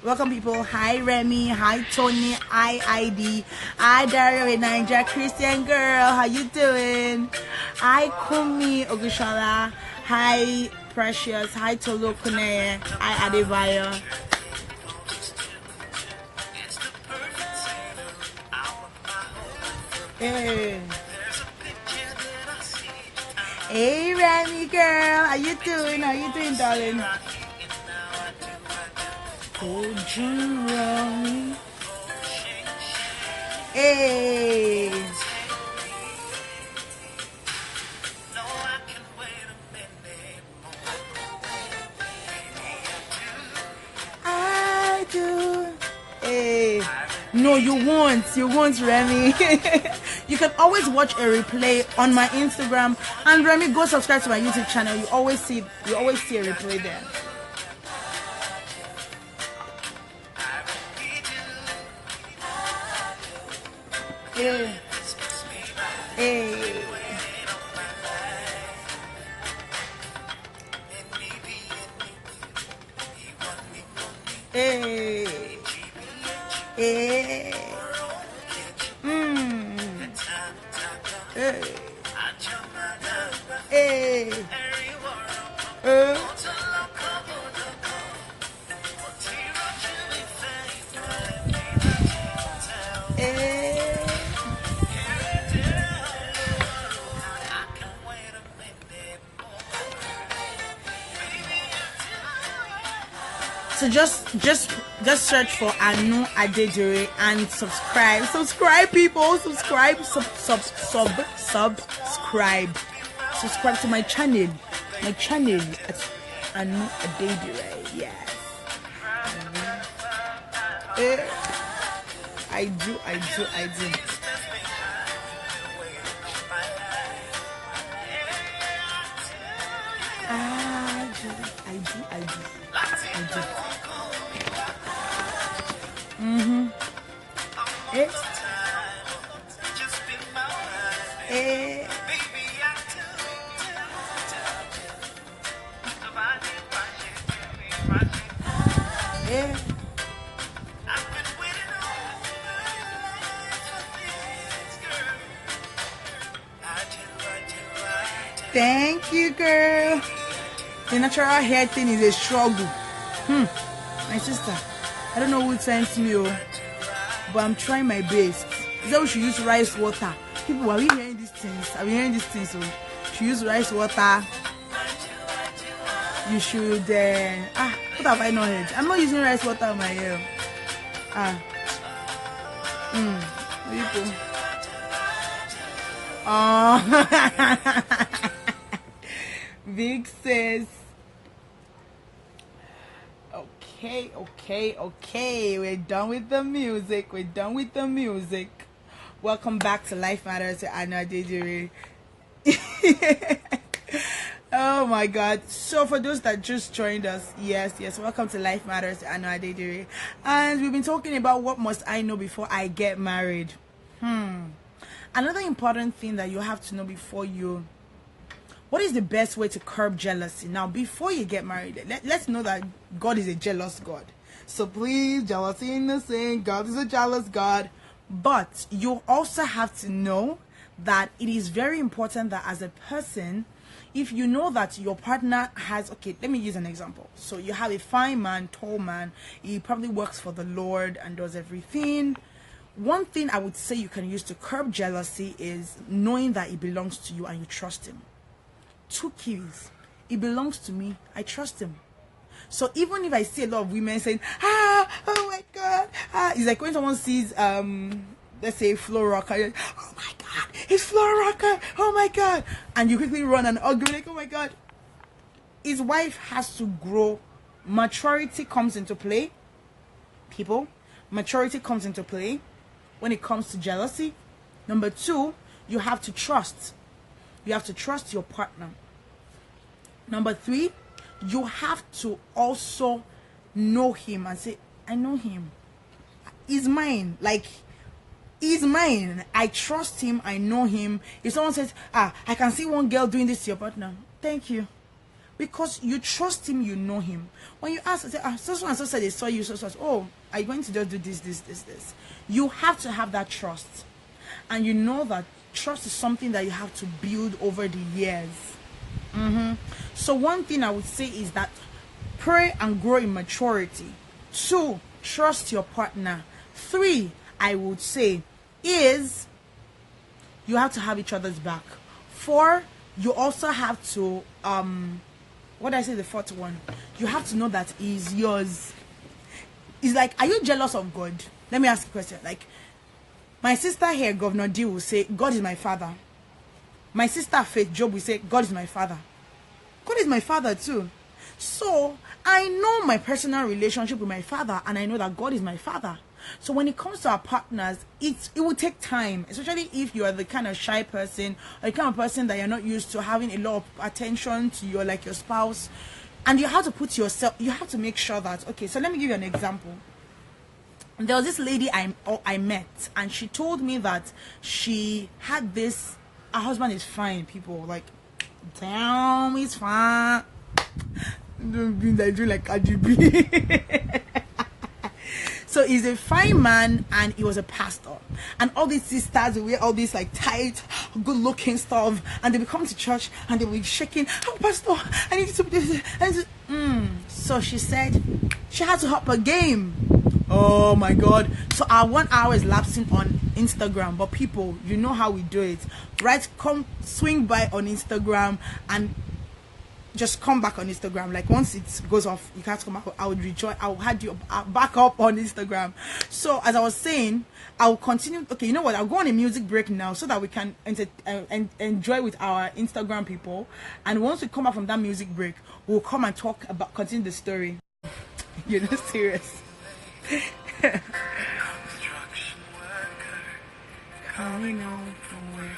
Welcome, people. Hi, Remy. Hi, Tony. Hi, ID. Hi, Dario, a Niger Christian girl. How you doing? Hi, Kumi Ogushala. Hi, Precious. Hi, Tolo Kune. Hi, Adedire. Hey. Hey, Remy girl. How you doing? How you doing, darling? Hey. I do. Hey. No, you won't, Remy. You can always watch a replay on my Instagram, and Remy, go subscribe to my YouTube channel. You always see a replay there. Yeah. Hey. Hey. Hey. Hey. Hey. So just search for Aanu Adedire and subscribe people, subscribe to my channel at Aanu Adedire. Yes. I do. I do. Thank you, girl. The natural hair thing is a struggle. My sister, I don't know who sent me, but I'm trying my best. Is that we should use rice water? People, are we hearing these things? Are we hearing these things? So, should use rice water. You should. What have I not heard? I'm not using rice water on my hair. People. Oh. Big sis. Okay. We're done with the music. Welcome back to Life Matters with Aanu Adedire. Oh my God. So for those that just joined us, yes, welcome to Life Matters with Aanu Adedire. And we've been talking about what must I know before I get married. Another important thing that you have to know before you, what is the best way to curb jealousy? Now, before you get married, let's know that God is a jealous God. So please, jealousy in the saying, God is a jealous God. But you also have to know that it is very important that as a person, if you know that your partner has, okay, let me use an example. So you have a fine man, tall man, he probably works for the Lord and does everything. One thing I would say you can use to curb jealousy is knowing that it belongs to you and you trust him. 2 keys. It belongs to me. I trust him. So even if I see a lot of women saying, oh my God, it's like when someone sees, let's say floor rocker, oh my God, it's floor rocker, oh my God, and you quickly run and argue like, oh my God. His wife has to grow. Maturity comes into play. People, maturity comes into play when it comes to jealousy. Number 2, you have to trust. You have to trust your partner. Number 3, you have to also know him and say, I know him. He's mine. Like, he's mine. I trust him. I know him. If someone says, I can see one girl doing this to your partner, thank you. Because you trust him, you know him. When you ask, say, so and so said they saw you, so, oh, are you going to just do this? You have to have that trust. And you know that trust is something that you have to build over the years. So one thing I would say is that pray and grow in maturity. 2, trust your partner. 3, I would say, is you have to have each other's back. 4, you also have to what did I say the 4th one? You have to know that he's yours. It's like, are you jealous of God? Let me ask you a question. Like, my sister here, Governor D, will say, God is my father. My sister Faith Job will say, God is my father. God is my father too. So I know my personal relationship with my father, and I know that God is my father. So when it comes to our partners, it will take time, especially if you are the kind of shy person, or the kind of person that you're not used to having a lot of attention to your spouse. And you have to put yourself, you have to make sure that, okay, so let me give you an example. There was this lady I met, and she told me that she had this, her husband is fine, people, like, damn, he's fine. Don't do like RGB. So he's a fine man, and he was a pastor, and all these sisters will wear all these like tight, good looking stuff, and they will come to church and they will be shaking, oh pastor, I need to do this. So she said she had to up her game. Oh my God. So our 1 hour is lapsing on Instagram, but people, you know how we do it, right? Come swing by on Instagram and just come back on Instagram. Like once it goes off, you have to come back. I would rejoin. I will add you back up on Instagram. So as I was saying, I'll continue. Okay, you know what? I'll go on a music break now so that we can enjoy with our Instagram people. And once we come back from that music break, we'll come and talk about continue the story. You're not serious. Coming home from work.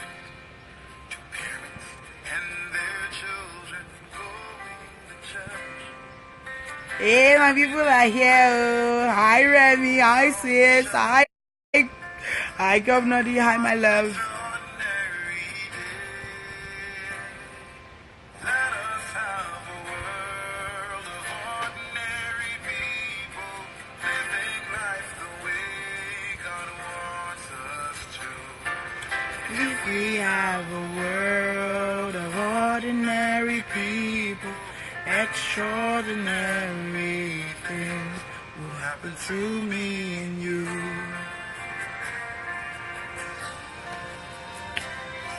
Hey, my people are here. Hi, Remy. Hi, sis. Hi, Governor D. Hi, my love. We have a world of ordinary people. Extraordinary things will happen to me and you.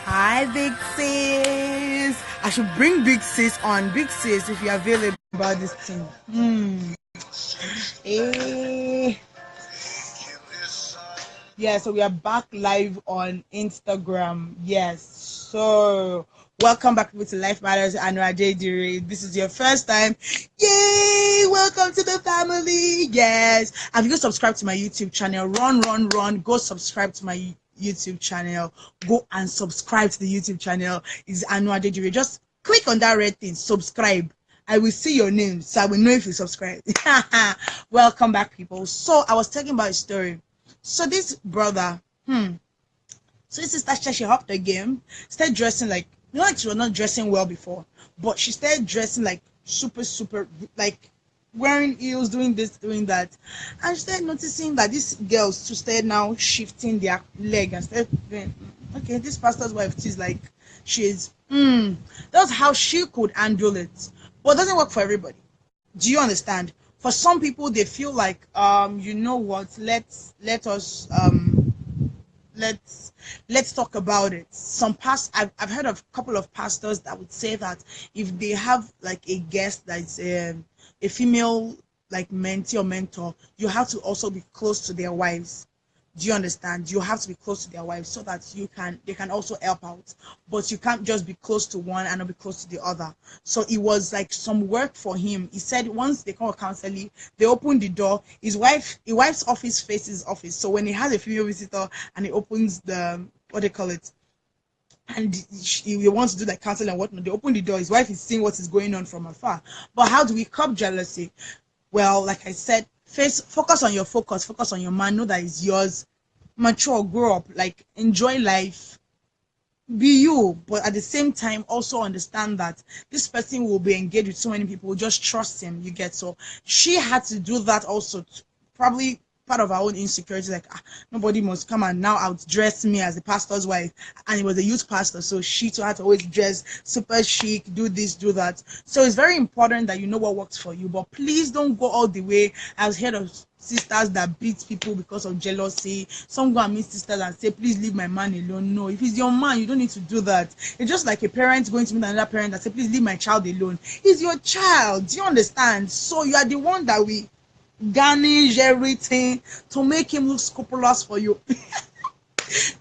Hi, Big Sis. I should bring Big Sis on. Big Sis, if you're available about this thing. Hey. Yeah, so we are back live on Instagram. Yes. So welcome back to Life Matters and Adedire. This is your first time. Yay! Welcome to the family. Yes. And if you subscribe to my YouTube channel, run. Go subscribe to my YouTube channel. Go and subscribe to the YouTube channel. It's Aanu Adedire. Just click on that red thing. Subscribe. I will see your name, so I will know if you subscribe. Welcome back, people. So I was talking about a story. So this brother, so this sister, she hopped the game, started dressing like, like she was not dressing well before, but she started dressing like super, like wearing heels, doing this, doing that. And she started noticing that these girls too started now shifting their leg and started going, okay, this pastor's wife is like, she's, that's how she could handle it. But it doesn't work for everybody. Do you understand? For some people, they feel like, you know what? Let's talk about it. I've heard of a couple of pastors that would say that if they have like a guest that's a female like mentee or mentor, you have to also be close to their wives. Do you understand? You have to be close to their wives so that they can also help out. But you can't just be close to one and not be close to the other. So it was like some work for him. He said once they come to counseling, they open the door. His wife's office faces his office. So when he has a female visitor and he opens the, what they call it, and he wants to do like counseling and whatnot, they open the door. His wife is seeing what is going on from afar. But how do we curb jealousy? Well, like I said, focus on your focus on your man, know that it's yours, mature, grow up, like enjoy life, be you, but at the same time also understand that this person will be engaged with so many people, just trust him, you get. So she had to do that also, probably part of our own insecurity, like nobody must come and now outdress me as a pastor's wife, and he was a youth pastor, so she too had to always dress super chic, do this, do that. So it's very important that you know what works for you, but please don't go all the way. I've heard of sisters that beat people because of jealousy. Some go and meet sisters and say, please leave my man alone. No, if he's your man, you don't need to do that. It's just like a parent going to meet another parent and say, please leave my child alone. He's your child. Do you understand? So you are the one that we garnish everything to make him look scrupulous for you.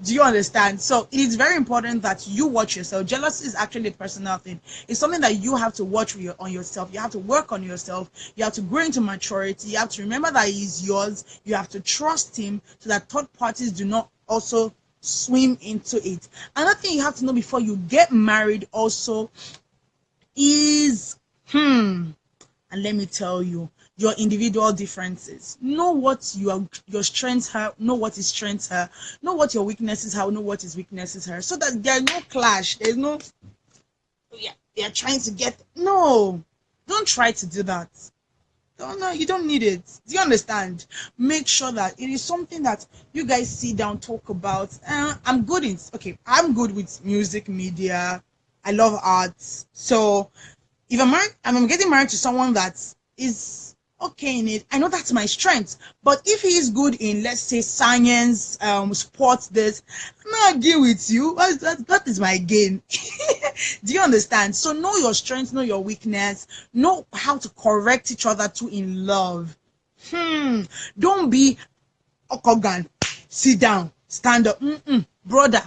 Do you understand? So it is very important that you watch yourself. Jealousy is actually a personal thing. It's something that you have to watch on yourself. You have to work on yourself. You have to grow into maturity. You have to remember that he's yours. You have to trust him so that third parties do not also swim into it. Another thing you have to know before you get married also is, and let me tell you, your individual differences. Know what your strengths are, know what his strengths are, know what your weaknesses are, know what his weaknesses are, so that there's no clash. There's no, they're trying to get, no, don't try to do that. No, you don't need it. Do you understand? Make sure that it is something that you guys sit down, talk about. I'm good with music, media. I love arts. So if I'm getting married to someone that is okay in it. I know that's my strength. But if he is good in, let's say, science, sports, this, I'm not deal with you. That is my game. Do you understand? So know your strengths, know your weakness, know how to correct each other too in love. Don't be Okogan, sit down, stand up. Brother,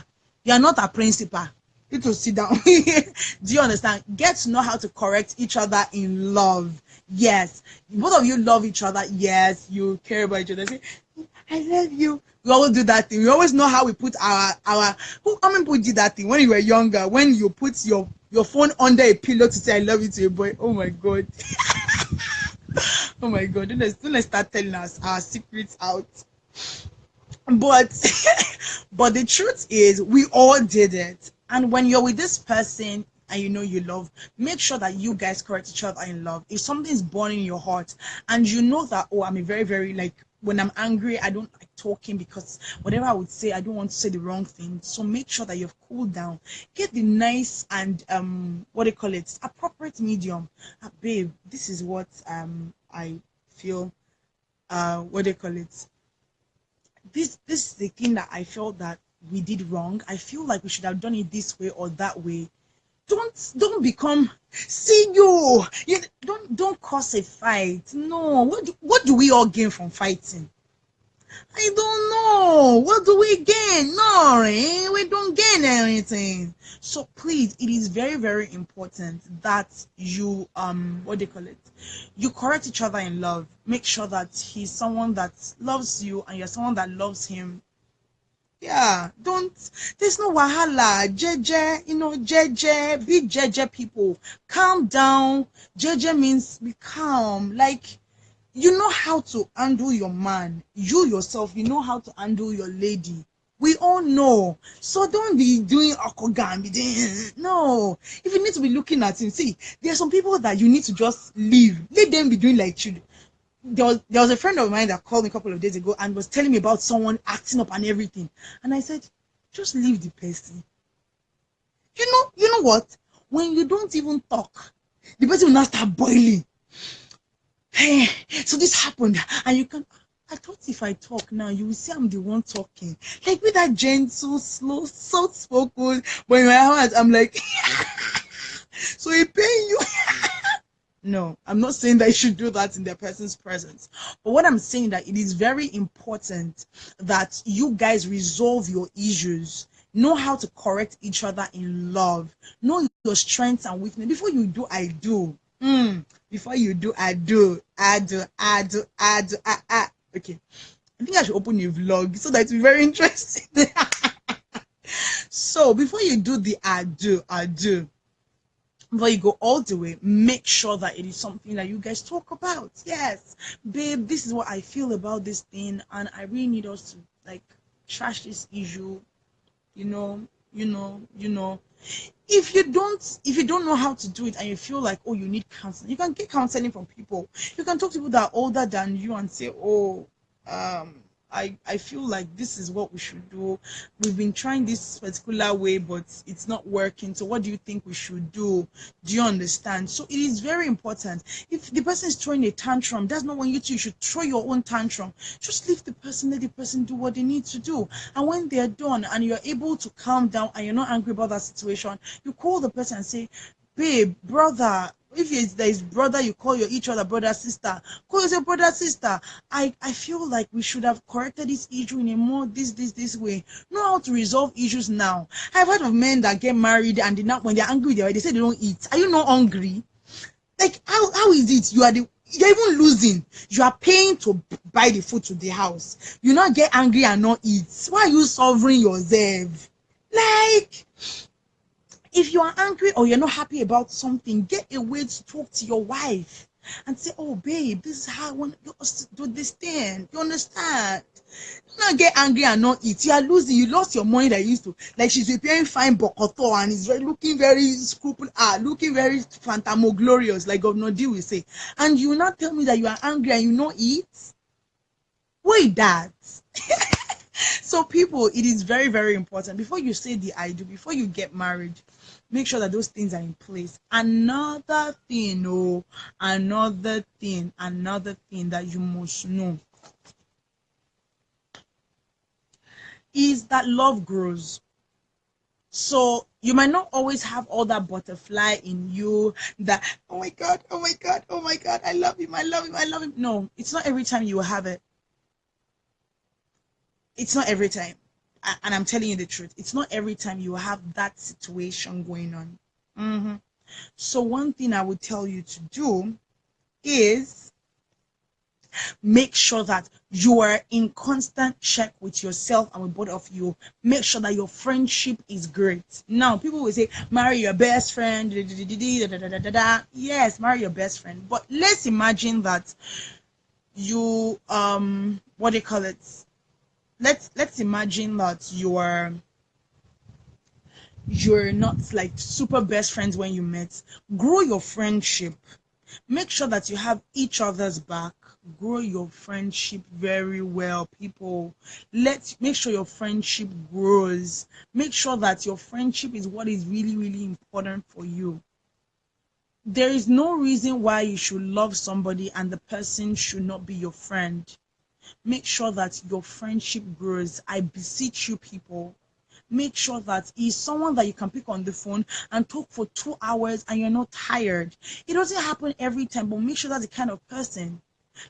you are not a principal. You need to sit down. Do you understand? Get to know how to correct each other in love. Yes, both of you love each other. Yes, you care about each other. Say, I love you. We always do that thing. We always know how we put our who how many people did that thing when you were younger, when you put your phone under a pillow to say I love you to a boy. Oh my god. Oh my god. Don't let's start telling us our secrets out. But but the truth is we all did it. And when you're with this person and you know you love, make sure that you guys correct each other in love. If something's burning in your heart and you know that, oh, I'm a very, very, like, when I'm angry, I don't like talking because whatever I would say, I don't want to say the wrong thing. So make sure that you've cooled down. Get the nice and what do you call it, appropriate medium. Babe, this is what I feel, what do you call it, this is the thing that I felt that we did wrong. I feel like we should have done it this way or that way. Don't become, see, you don't cause a fight. No, what do we all gain from fighting? I don't know. What do we gain? No, we don't gain anything. So please, it is very, very important that you what do you call it, you correct each other in love. Make sure that he's someone that loves you and you're someone that loves him. Yeah, don't, there's no wahala. Jeje, jeje, be jeje people. Calm down. Jeje means be calm. Like, you know how to handle your man. You yourself, you know how to handle your lady. We all know. So don't be doing okogan, be doing, no. If you need to be looking at him, see, there are some people that you need to just leave. Let them be doing like children. There was a friend of mine that called me a couple of days ago and was telling me about someone acting up and everything. And I said, just leave the person. You know what? When you don't even talk, the person will not start boiling. Hey, so this happened, and you can. I thought if I talk now, you will see I'm the one talking. Like with that gentle, slow, soft spoken. But in my heart, I'm like, so he paying you. No, I'm not saying that you should do that in the person's presence. But what I'm saying that it is very important that you guys resolve your issues. Know how to correct each other in love. Know your strengths and weaknesses. Before you do, I do. Before you do, I do. Okay. I think I should open a vlog so that it's very interesting. So before you do the I do. Before you go all the way, make sure that it is something that you guys talk about. Yes, babe, this is what I feel about this thing, and I really need us to like trash this issue. You know. If you don't know how to do it and you feel like, oh, you need counseling, you can get counseling from people. You can talk to people that are older than you and say, oh, I feel like this is what we should do. We've been trying this particular way, but it's not working. So what do you think we should do? Do you understand? So it is very important. If the person is throwing a tantrum, that's not when you should throw your own tantrum. Just leave the person, let the person do what they need to do. And when they're done and you're able to calm down and you're not angry about that situation, you call the person and say, babe, brother, if there is brother, you call each other brother, sister. Call yourself brother, sister. I feel like we should have corrected this issue in a more this way. Know how to resolve issues now. I've heard of men that get married and when they're angry, they say they don't eat. Are you not hungry? Like, how is it? You're even losing. You are paying to buy the food to the house. You not get angry and not eat. Why are you suffering yourself? Like, if you are angry or you're not happy about something, get a way to talk to your wife and say, oh, babe, this is how I want us to do this thing. You understand? Not get angry and not eat. You are losing. You lost your money that you used to. Like, she's preparing fine bokoto and is looking very looking very phantasmagorious, like Governor D will say. And you not tell me that you are angry and you not eat? Wait, that. So people, it is very, very important. Before you say the I do, before you get married, Make sure that those things are in place. Another thing that you must know is that love grows. So you might not always have all that butterfly in you, that oh my god, oh my god, oh my god, I love him, I love him, I love him. No, it's not every time you will have it. It's not every time. And I'm telling you the truth, it's not every time you have that situation going on. So one thing I would tell you to do is make sure that you are in constant check with yourself and with both of you. Make sure that your friendship is great. Now, people will say, marry your best friend. Yes, marry your best friend. But let's imagine that you, what do you call it? Let's imagine that you're not like super best friends when you met. Grow your friendship. Make sure that you have each other's back. Grow your friendship very well, people. Make sure your friendship grows. Make sure that your friendship is what is really, really important for you. There is no reason why you should love somebody and the person should not be your friend. Make sure that your friendship grows. I beseech you, people. Make sure that he's someone that you can pick on the phone and talk for 2 hours and you're not tired. It doesn't happen every time, but make sure that's the kind of person.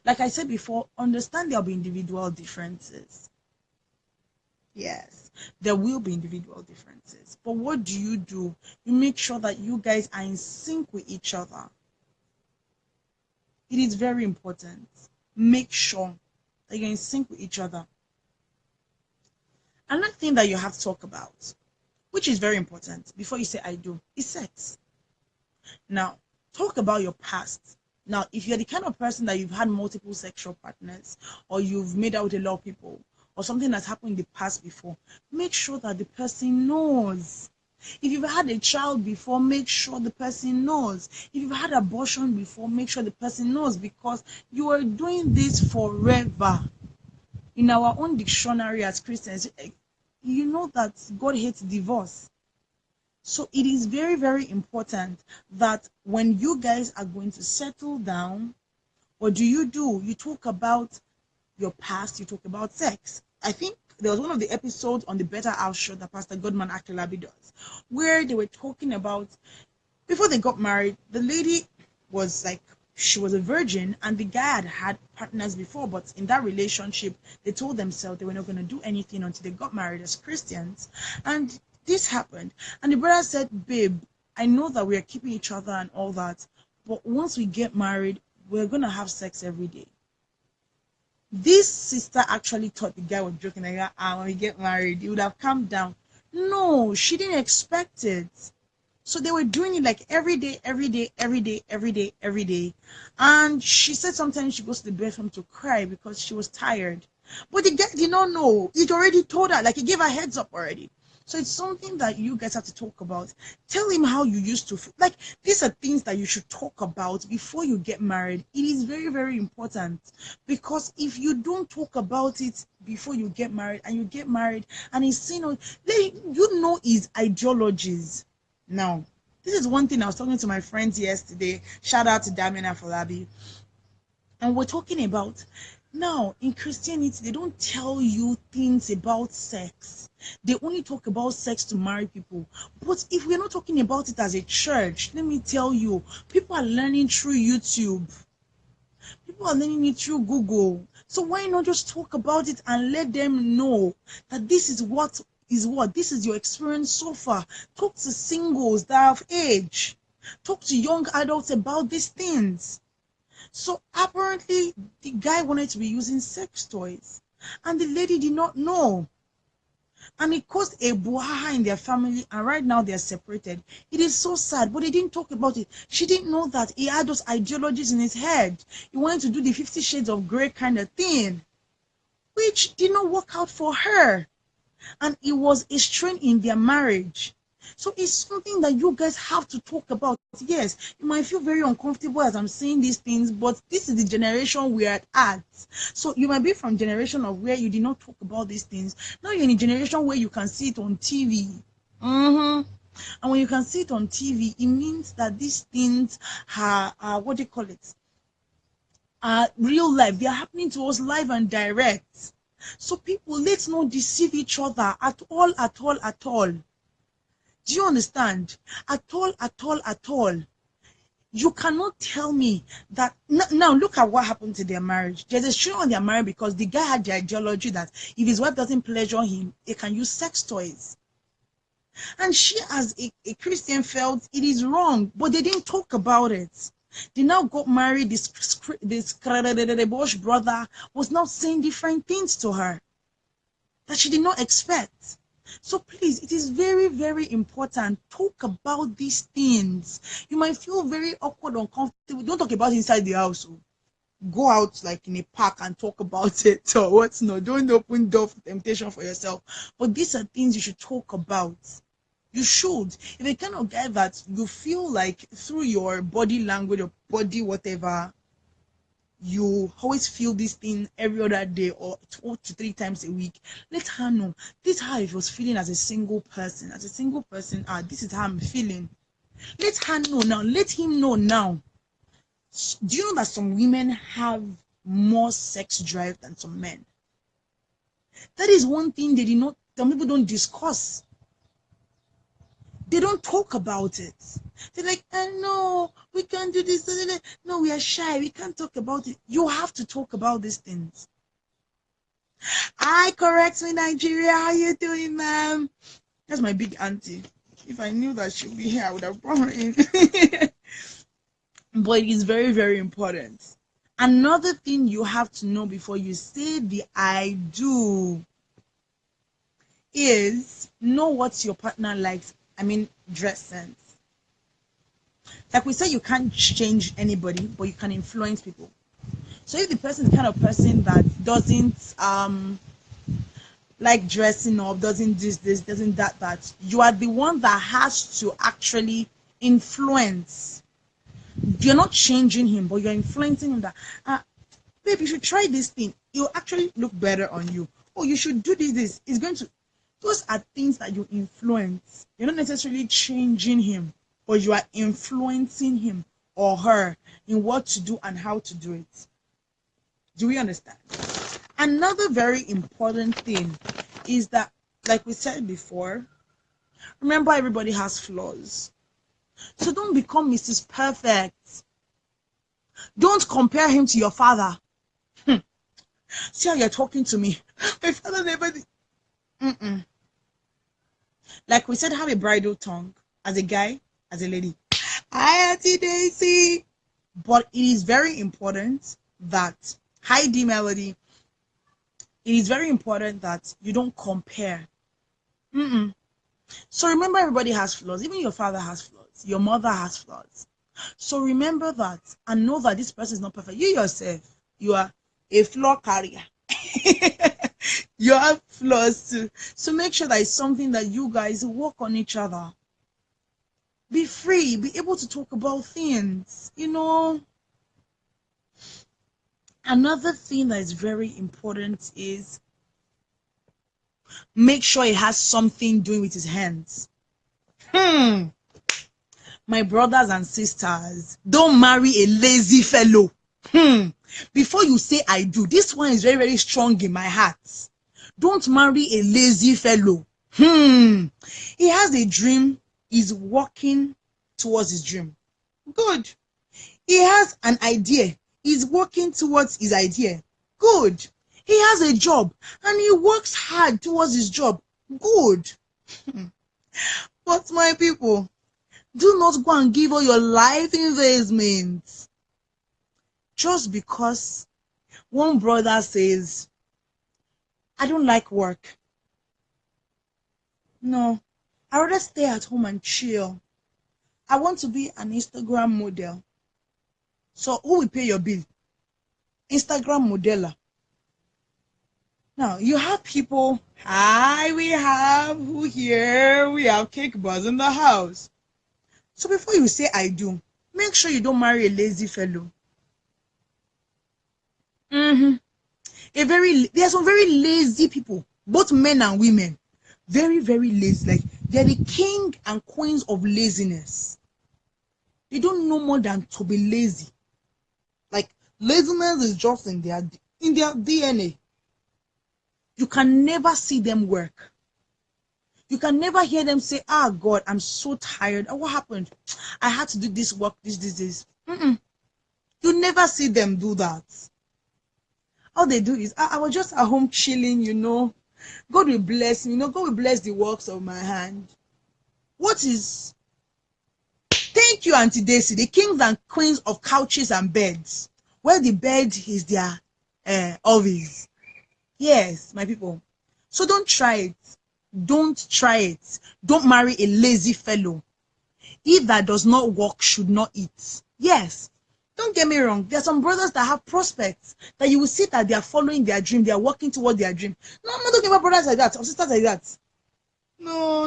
Like I said before, understand there'll be individual differences. Yes, there will be individual differences. But what do? You make sure that you guys are in sync with each other. It is very important. Make sure that you're in sync with each other. Another thing that you have to talk about, which is very important before you say I do, is sex. Now, talk about your past. Now, if you're the kind of person that you've had multiple sexual partners, or you've made out with a lot of people, or something that's happened in the past before, make sure that the person knows. If you've had a child before, make sure the person knows. If you've had abortion before, make sure the person knows, because you are doing this forever. In our own dictionary as Christians, you know that God hates divorce. So it is very, very important that when you guys are going to settle down, what do? You talk about your past, you talk about sex. I think there was one of the episodes on the Better House show that Pastor Godman Akelabi does, where they were talking about, before they got married, the lady was like, she was a virgin and the guy had partners before, but in that relationship they told themselves they were not going to do anything until they got married as Christians. And this happened, and the brother said, babe, I know that we are keeping each other and all that, but once we get married, we're going to have sex every day. This sister actually thought the guy was joking, like, when we get married he would have calmed down. No, she didn't expect it. So they were doing it like every day. And she said sometimes she goes to the bathroom to cry because she was tired. But the guy did not know. He'd already told her, like he gave her heads up already. So it's something that you guys have to talk about. Tell him how you used to feel. Like, these are things that you should talk about before you get married. It is very, very important. Because if you don't talk about it before you get married, and you get married and he's seen, you know his ideologies. Now, this is one thing I was talking to my friends yesterday. Shout out to Damien Afolabi. And we're talking about, now, in Christianity, they don't tell you things about sex. They only talk about sex to marry people. But if we're not talking about it as a church, let me tell you, people are learning through YouTube. People are learning it through Google. So why not just talk about it and let them know that this is what this is your experience so far. Talk to singles that have age. Talk to young adults about these things. So apparently the guy wanted to be using sex toys and the lady did not know, and it caused a brouhaha in their family, and right now they're separated. It is so sad, but they didn't talk about it. She didn't know that he had those ideologies in his head. He wanted to do the 50 Shades of Grey kind of thing, which did not work out for her, and it was a strain in their marriage. So it's something that you guys have to talk about. Yes, you might feel very uncomfortable as I'm saying these things, but this is the generation we are at. So you might be from generation of where you did not talk about these things. Now you're in a generation where you can see it on TV. And when you can see it on TV, it means that these things are what do you call it? Real life. They are happening to us live and direct. So people, let's not deceive each other at all, at all, at all. Do you understand? At all, at all, at all. You cannot tell me that now look at what happened to their marriage. There's a strain on their marriage because the guy had the ideology that if his wife doesn't pleasure him, he can use sex toys. And she, as a Christian, felt it is wrong, but they didn't talk about it. They now got married. This Bosch brother was now saying different things to her that she did not expect. So please, it is very, very important. Talk about these things. You might feel very awkward, uncomfortable. Don't talk about it inside the house. Go out like in a park and talk about it or what's not. Don't open door for temptation for yourself. But these are things you should talk about. You should. If a kind of guy that you feel like through your body language or body whatever, you always feel this thing every other day or 2 to 3 times a week, let her know. This is how it was feeling as a single person. As a single person, this is how I'm feeling. Let her know now. Let him know now. Do you know that some women have more sex drive than some men? That is one thing they did not, some people don't discuss. They don't talk about it. They're like, no, we can't do this. No, we are shy. We can't talk about it. You have to talk about these things. Hi, correct me, Nigeria. How you doing, ma'am? That's my big auntie. If I knew that she'd be here, I would have brought her in. But it is very, very important. Another thing you have to know before you say the I do is know what your partner likes. I mean, dress sense. Like we said, you can't change anybody, but you can influence people. So if the person is the kind of person that doesn't like dressing up, doesn't this, doesn't that, you are the one that has to actually influence. You're not changing him, but you're influencing him that, babe, you should try this thing. It'll actually look better on you. Oh, you should do this. It's going to. Those are things that you influence. You're not necessarily changing him, but you are influencing him or her in what to do and how to do it. Do we understand? Another very important thing is that, like we said before, remember everybody has flaws. So don't become Mrs. Perfect. Don't compare him to your father. See how you're talking to me. My father never did. Like we said, have a bridal tongue as a guy, as a lady. Hi, Auntie Daisy. But it is very important that, hi D Melody, it is very important that you don't compare. So remember, everybody has flaws. Even your father has flaws. Your mother has flaws. So remember that and know that this person is not perfect. You yourself, you are a flaw carrier. You have flaws too. So make sure that it's something that you guys work on each other. Be free. Be able to talk about things. You know. Another thing that is very important is make sure he has something doing with his hands. My brothers and sisters, don't marry a lazy fellow. Before you say I do, this one is very, very strong in my heart. Don't marry a lazy fellow. He has a dream. He's working towards his dream. Good. He has an idea. He's working towards his idea. Good. He has a job and he works hard towards his job. Good. But my people, do not go and give all your life investments just because one brother says, I don't like work. No, I'd rather stay at home and chill. I want to be an Instagram model. So who will pay your bill? Instagram modeler. Now you have people. Hi, we have who here? We have Cake Buzz in the house. So before you say I do, make sure you don't marry a lazy fellow. There are some very lazy people, both men and women. Very, very lazy. Like They're the king and queens of laziness. They don't know more than to be lazy. Like, laziness is just in their DNA. You can never see them work. You can never hear them say, "Ah, God, I'm so tired. Oh, what happened? I had to do this work, this. You never see them do that. All they do is, I was just at home chilling, God will bless me. God will bless the works of my hand. What is... Thank you, Auntie Daisy, the kings and queens of couches and beds, where the bed is their office. Yes, my people. So don't try it. Don't try it. Don't marry a lazy fellow. He that does not work should not eat. Yes. Don't get me wrong. There are some brothers that have prospects that you will see that they are following their dream. They are working toward their dream. No, I'm not talking about brothers like that or sisters like that. No.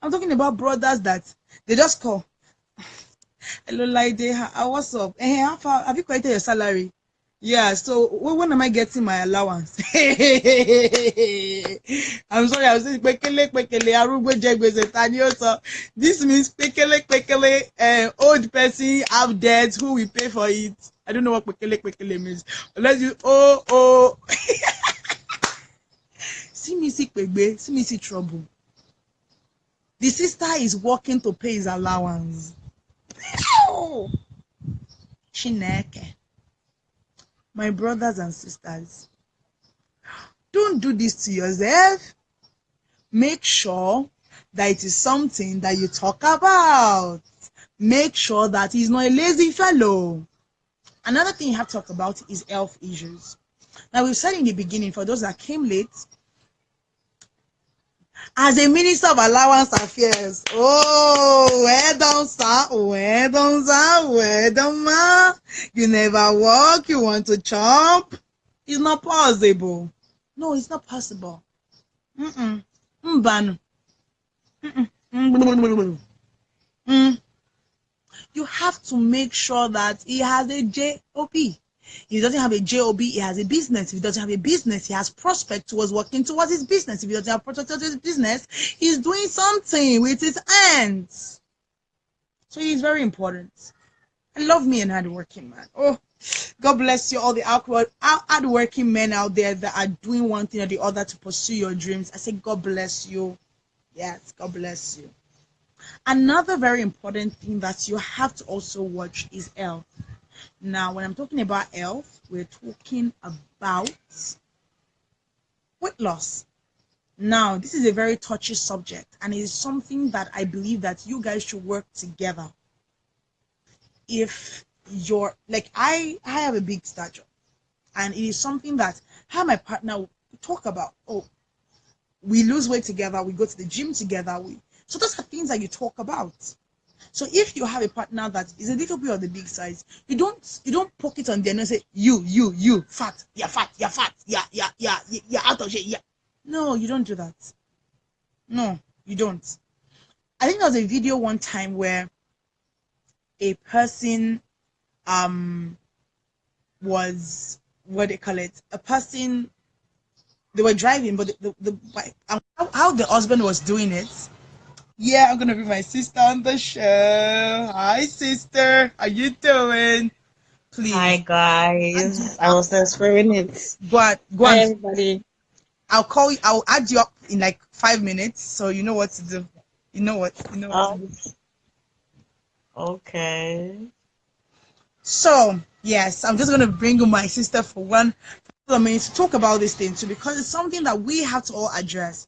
I'm talking about brothers that they just call. Hello, Lide. What's up? How far have you collected your salary? Yeah, so when am I getting my allowance? I'm sorry, I was saying pekele, arugbo jegbese tanioso. This means pekele, old person have debts, who will pay for it? I don't know what pekele means. Unless you see me see pegbe, see me see trouble. The sister is working to pay his allowance. Chineke. My brothers and sisters, don't do this to yourself. Make sure that it is something that you talk about. Make sure that he's not a lazy fellow. Another thing you have to talk about is health issues. Now, we've said in the beginning, for those that came late, as a minister of allowance affairs, where don't sir, where don't ma? You never work, you want to chop? It's not possible. No, it's not possible. You have to make sure that he has a job. If he doesn't have a job, he has a business. If he doesn't have a business, he has prospect towards working towards his business. If he doesn't have prospect towards his business, he's doing something with his hands. So he's very important. I love me and hardworking man. Oh, God bless you, all the hardworking men out there that are doing one thing or the other to pursue your dreams. I say, God bless you. Yes, God bless you. Another very important thing that you have to also watch is health. Now, when I'm talking about health, we're talking about weight loss. Now, this is a very touchy subject, and it is something that I believe that you guys should work together. If you're like, I have a big stature, and it is something that how my partner talk about. Oh, we lose weight together, we go to the gym together, so those are things that you talk about. So if you have a partner that is a little bit of the big size, you don't poke it on there and say, you fat, you're out of shape. Yeah. No, you don't do that. No, you don't. I think there was a video one time where a person was, what they call it, a person, they were driving, but how the husband was doing it. Yeah, I'm gonna be my sister on the show. Hi, sister. How you doing? Please. Hi, guys. I was exploring it. Go on. Hi, everybody. I'll call you. I'll add you up in like 5 minutes, so you know what to do. You know what to do. Okay. So yes, I'm just gonna bring you my sister for one minute to talk about this thing too, because it's something that we have to all address.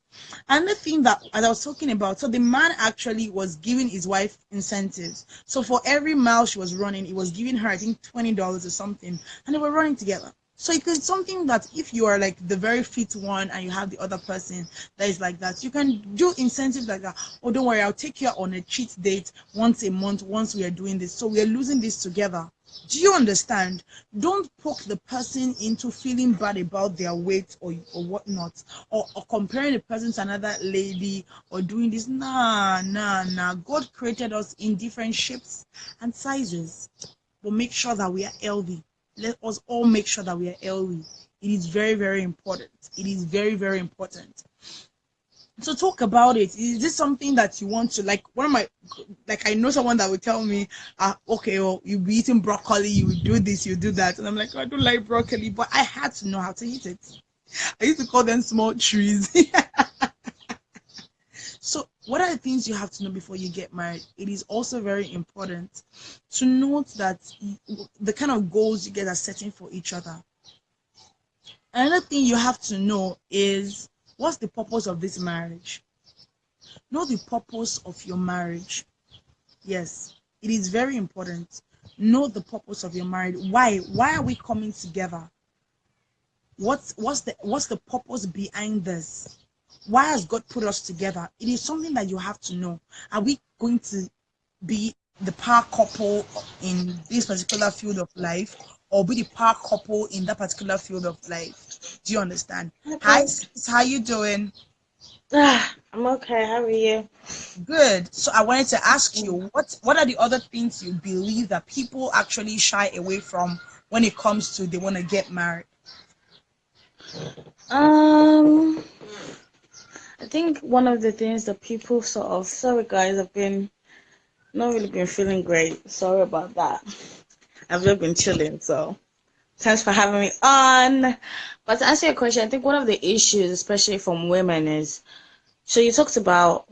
And the thing that, as I was talking about, so the man actually was giving his wife incentives. So for every mile she was running, he was giving her, I think, $20 or something, and they were running together. So it is something that if you are like the very fit one and you have the other person that is like that, you can do incentives like that. Oh, don't worry, I'll take you on a cheat date once a month once we are doing this. So we are losing this together. Do you understand? Don't poke the person into feeling bad about their weight or whatnot, or comparing the person to another lady or doing this. Nah. God created us in different shapes and sizes, but make sure that we are healthy. Let us all make sure that we are healthy. It is very, very important. It is very, very important. So talk about it. Is this something that you want to, like, one of my, like, I know someone that would tell me, okay, well, you'll be eating broccoli, you will do this, you do that. And I'm like, I don't like broccoli, but I had to know how to eat it. I used to call them small trees. So what are the things you have to know before you get married? It is also very important to note that the kind of goals you guys are setting for each other. Another thing you have to know is, what's the purpose of this marriage? Know the purpose of your marriage. Yes, it is very important. Know the purpose of your marriage. Why are we coming together? What's the purpose behind this? Why has God put us together? It is something that you have to know. Are we going to be the power couple in this particular field of life, or be the power couple in that particular field of life? Do you understand? Okay. Hi sis, how you doing? I'm okay. How are you? Good. So I wanted to ask you, what are the other things you believe that people actually shy away from when it comes to they want to get married? I think one of the things that people sort of, sorry guys, I've been not really been feeling great. Sorry about that. I've just been chilling, so thanks for having me on. But to answer your question, I think one of the issues, especially from women, is, so you talked about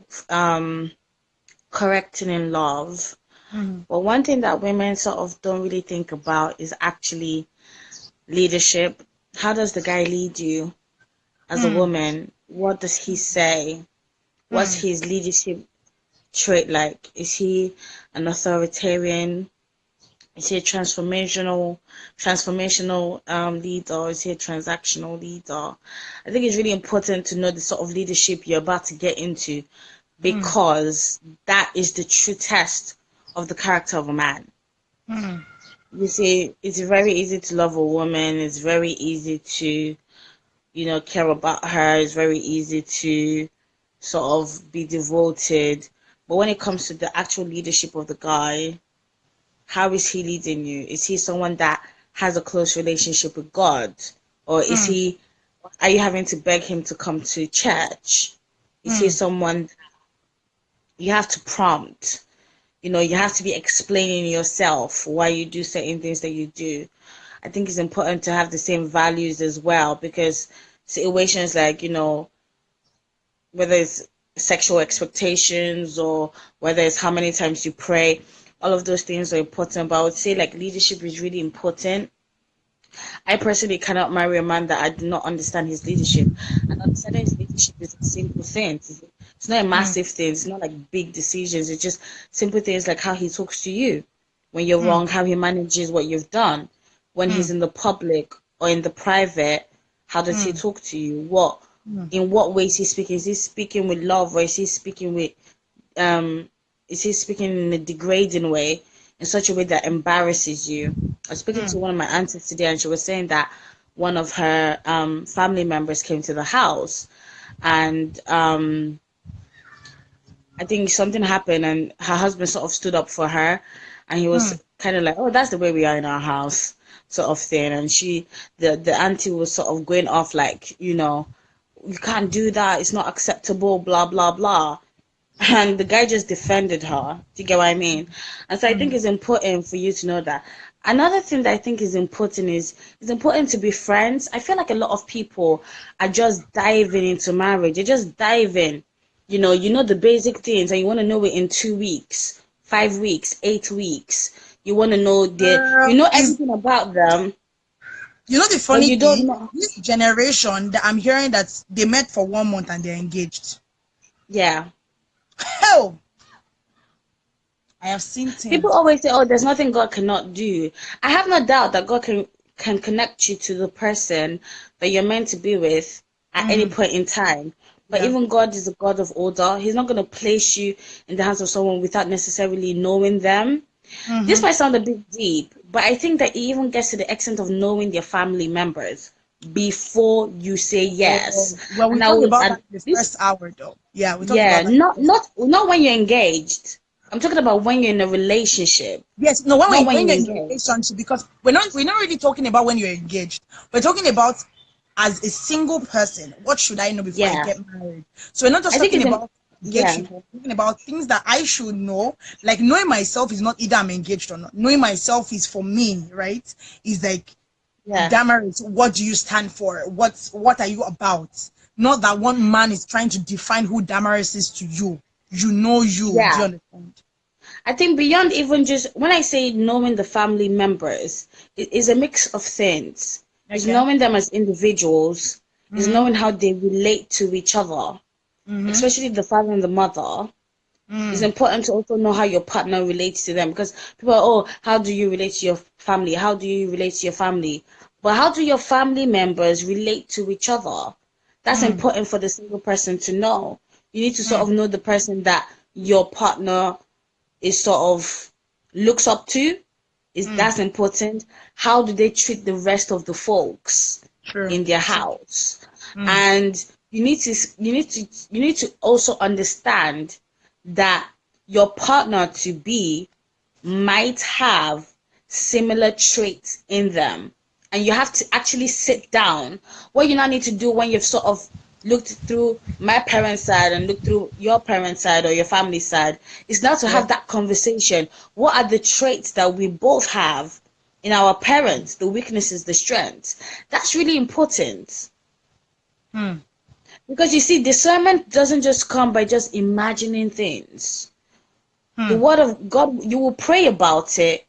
correcting in love. But one thing that women sort of don't really think about is actually leadership. How does the guy lead you as a woman? What does he say? What's his leadership trait like? Is he an authoritarian? Is he a transformational leader? Is he a transactional leader? I think it's really important to know the sort of leadership you're about to get into, because that is the true test of the character of a man. You see, it's very easy to love a woman. It's very easy to, care about her. It's very easy to sort of be devoted. But when it comes to the actual leadership of the guy, how is he leading you? Is he someone that has a close relationship with God? Or are you having to beg him to come to church? Is he someone you have to prompt? You have to be explaining yourself why you do certain things that you do. I think it's important to have the same values as well, because situations like, whether it's sexual expectations or whether it's how many times you pray, all of those things are important. But I would say, like, leadership is really important. I personally cannot marry a man that I do not understand his leadership. And understanding his leadership is a simple thing. It's not a massive thing. It's not like big decisions. It's just simple things like how he talks to you when you're wrong, how he manages what you've done. When he's in the public or in the private, how does he talk to you? In what way is he speaking? Is he speaking with love, or is he speaking in a degrading way, in such a way that embarrasses you? I was speaking to one of my aunties today, and she was saying that one of her family members came to the house, and I think something happened, and her husband sort of stood up for her, and he was kind of like, "Oh, that's the way we are in our house," sort of thing. And the auntie was sort of going off like, you can't do that, it's not acceptable, blah blah blah. And the guy just defended her. Do you get what I mean? And so I think it's important for you to know that. Another thing that I think is important is it's important to be friends. I feel like a lot of people are just diving into marriage. They're just diving. You know the basic things, and you want to know it in 2 weeks, 5 weeks, 8 weeks. You want to know everything about them. The But funny you don't thing, know. this generation that I'm hearing that they met for 1 month and they're engaged. Yeah. Hell, I have seen People things. always say, "Oh, there's nothing God cannot do." I have no doubt that God can connect you to the person that you're meant to be with at any point in time. But Yeah. even God is a God of order. He's not going to place you in the hands of someone without necessarily knowing them. This might sound a bit deep, but I think that it even gets to the extent of knowing their family members before you say yes. Well, we And talked about and that in the this, first hour, though. Yeah, we talked yeah, about that. not when you're engaged. I'm talking about when you're in a relationship, Yes, no, when not when when you're you're in a engaged. relationship, because we're not really talking about when you're engaged. We're talking about as a single person, what should I know before I Yeah. get married? So we're not just I think talking it's about yeah. engagement, we're talking about things that I should know. Like knowing myself is not either I'm engaged or not. Knowing myself is for me, right? Is like, Yeah. Damaris, what do you stand for? What are you about? Not that one man is trying to define who Damaris is to you. You know you. Do you Yeah. understand? I think beyond even just when I say knowing the family members, it is a mix of things. It's Okay. knowing them as individuals, is Mm-hmm. knowing how they relate to each other, Mm-hmm. especially the father and the mother. It's Mm. important to also know how your partner relates to them because people are, oh, how do you relate to your family? How do you relate to your family? But how do your family members relate to each other? That's Mm. important for the single person to know. You need to sort Mm. of know the person that your partner is sort of looks up to. Is Mm. that's important. How do they treat the rest of the folks True. in their True. house? Mm. And you need to also understand that your partner to be might have similar traits in them. And you have to actually sit down. What you now need to do when you've sort of looked through my parents' side and looked through your parents' side or your family side is now to Yeah. have that conversation. What are the traits that we both have in our parents, the weaknesses, the strengths? That's really important. Mm. Because you see, discernment doesn't just come by just imagining things. The Mm. word of God, you will pray about it.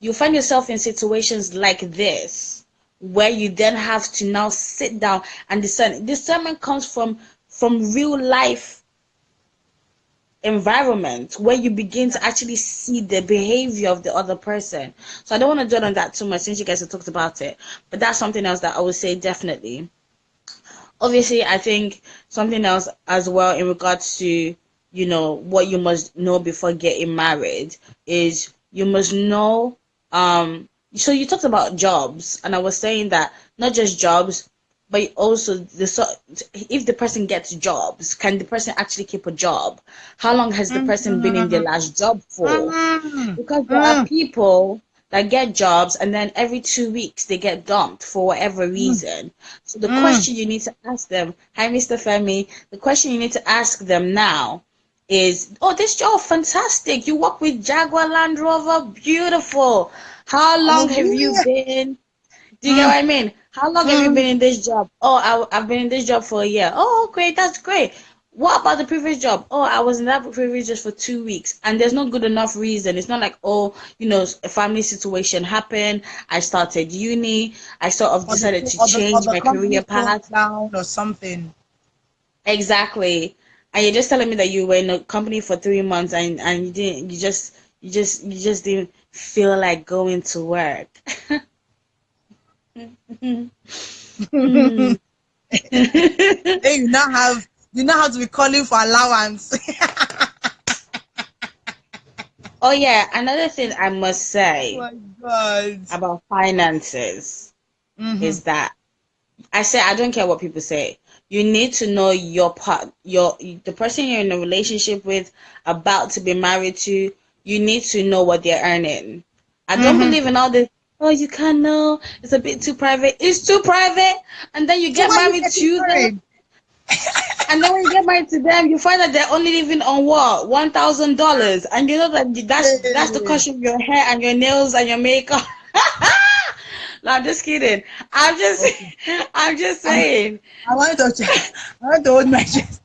You find yourself in situations like this where you then have to now sit down and discern. Discernment comes from real life environment where you begin Yeah. to actually see the behavior of the other person. So I don't want to dwell on that too much since you guys have talked about it. But that's something else that I would say definitely. Obviously, I think something else as well in regards to, you know, what you must know before getting married is you must know, so you talked about jobs, and I was saying that not just jobs, but also if the person gets jobs, can the person actually keep a job? How long has the person been in their Mm. last job for? Mm. Because there are Mm. people that get jobs and then every 2 weeks they get dumped for whatever Mm. reason. So the Mm. question you need to ask them, hi Mr. Femi, the question you need to ask them now is, oh, this job fantastic. You work with Jaguar Land Rover, beautiful. How long have you Hallelujah. been? Do you get Mm. what I mean? How long have you Mm. been in this job? Oh, I've been in this job for a year. Oh, great, that's great. What about the previous job? Oh, I was in that previous just for 2 weeks, and there's no good enough reason. It's not like, oh, you know, a family situation happened. I started uni. I sort of Or the decided to or change the my career company closed path. down or something. Exactly. And you're just telling me that you were in a company for 3 months and you just didn't feel like going to work. Hmm. Then you now have to be calling for allowance. Oh yeah, another thing I must Oh say my God. about finances Mm-hmm. is that I say I don't care what people say. You need to know your part, your the person you're in a relationship with, about to be married to. You need to know what they're earning. I don't Mm-hmm. believe in all this. Oh, you can't know. It's a bit too private. It's too private, and then you So get why are you married getting to them. married? And then when you get married to them, you find that they're only living on what, $1,000, and you know that that's the Hey. cost of your hair and your nails and your makeup. No, I'm just kidding. I'm just, Okay. I'm just I, saying. I want to I want to hold my chest.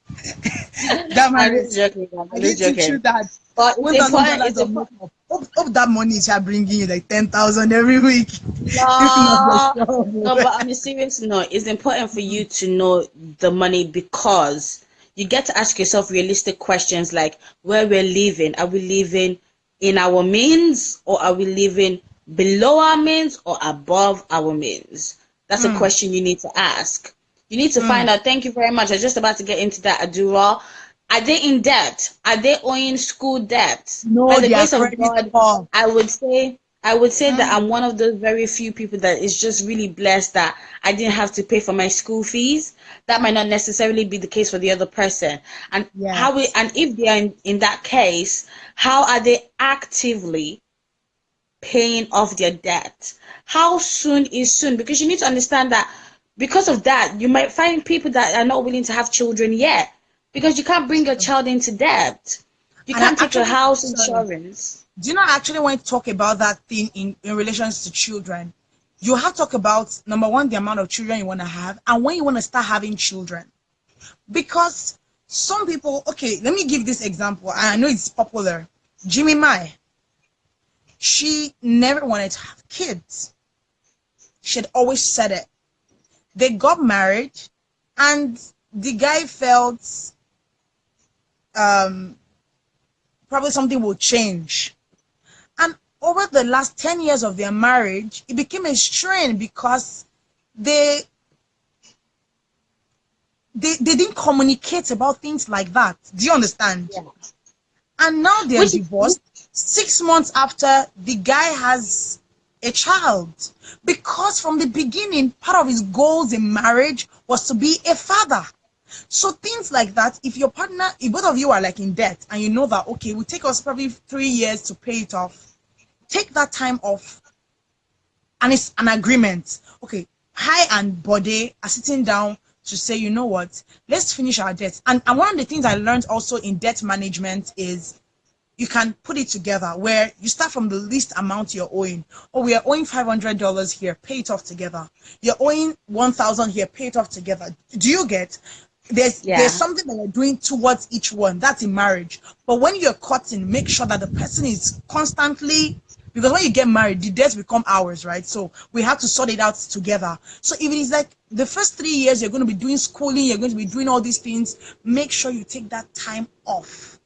That I'm man, just joking. I'm I just need to chew joking. that But it's important. $1,000 It's of important. makeup. Hope that money is bringing you like 10,000 every week. If not, there's No, trouble. no. But on a serious note, it's important for you to know the money because you get to ask yourself realistic questions like where we're living. Are we living in our means, or are we living below our means, or above our means? That's a Mm, question you need to ask. You need to mm. find out. Thank you very much. I was just about to get into that, Adura. Are they in debt? Are they owing school debt? By No, the their grace of credit God, score. I would say that Mm, I'm one of those very few people that is just really blessed that I didn't have to pay for my school fees. That might not necessarily be the case for the other person. And yes. and if they are in that case, how are they actively paying off their debt? How soon is soon? Because you need to understand that because of that, you might find people that are not willing to have children yet because you can't bring your child into debt. You And I can't take a actually, house sorry, insurance. do you know, I actually want to talk about that thing in relations to children. You have to talk about, number one, the amount of children you want to have and when you want to start having children. Because some people, okay, let me give this example. I know it's popular. Jimmy Mai, she never wanted to have kids. She had always said it. They got married and the guy felt um, probably something will change. And over the last 10 years of their marriage, it became a strain because they they didn't communicate about things like that. Do you understand? Yeah. And now they're Which divorced 6 months after the guy has a child. Because from the beginning, part of his goals in marriage was to be a father. So things like that, if your partner, if both of you are like in debt and you know that, okay, it will take us probably 3 years to pay it off, take that time off and it's an agreement. Okay, Hi and Bode are sitting down to say, you know what, let's finish our debt. And one of the things I learned also in debt management is you can put it together where you start from the least amount you're owing. Oh, we are owing $500 here, pay it off together. You're owing 1,000 here, pay it off together. Do you get? There's Yeah. something that you're doing towards each one. That's in marriage. But when you're cutting, make sure that the person is constantly, because when you get married, the debts become ours, right? So we have to sort it out together. So if it is like the first 3 years you're going to be doing schooling, you're going to be doing all these things, make sure you take that time off.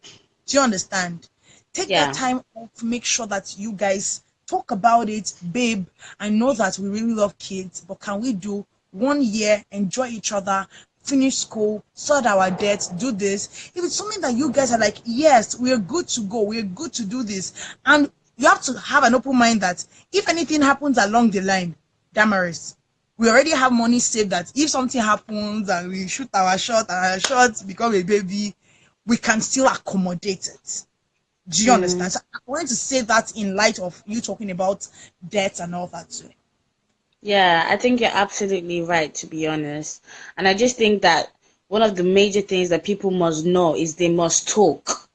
Do you understand? Take that Yeah. time off, make sure that you guys talk about it. Babe, I know that we really love kids, but can we do 1 year, enjoy each other, finish school, sort our debts, do this? If it's something that you guys are like, yes, we're good to go, we're good to do this, and you have to have an open mind that if anything happens along the line, Damaris, we already have money saved that if something happens and we shoot our shot and our shots become a baby, we can still accommodate it. Do you Mm. understand? So I wanted to say that in light of you talking about debt and all that too. Yeah, I think you're absolutely right, to be honest. And I just think that one of the major things that people must know is they must talk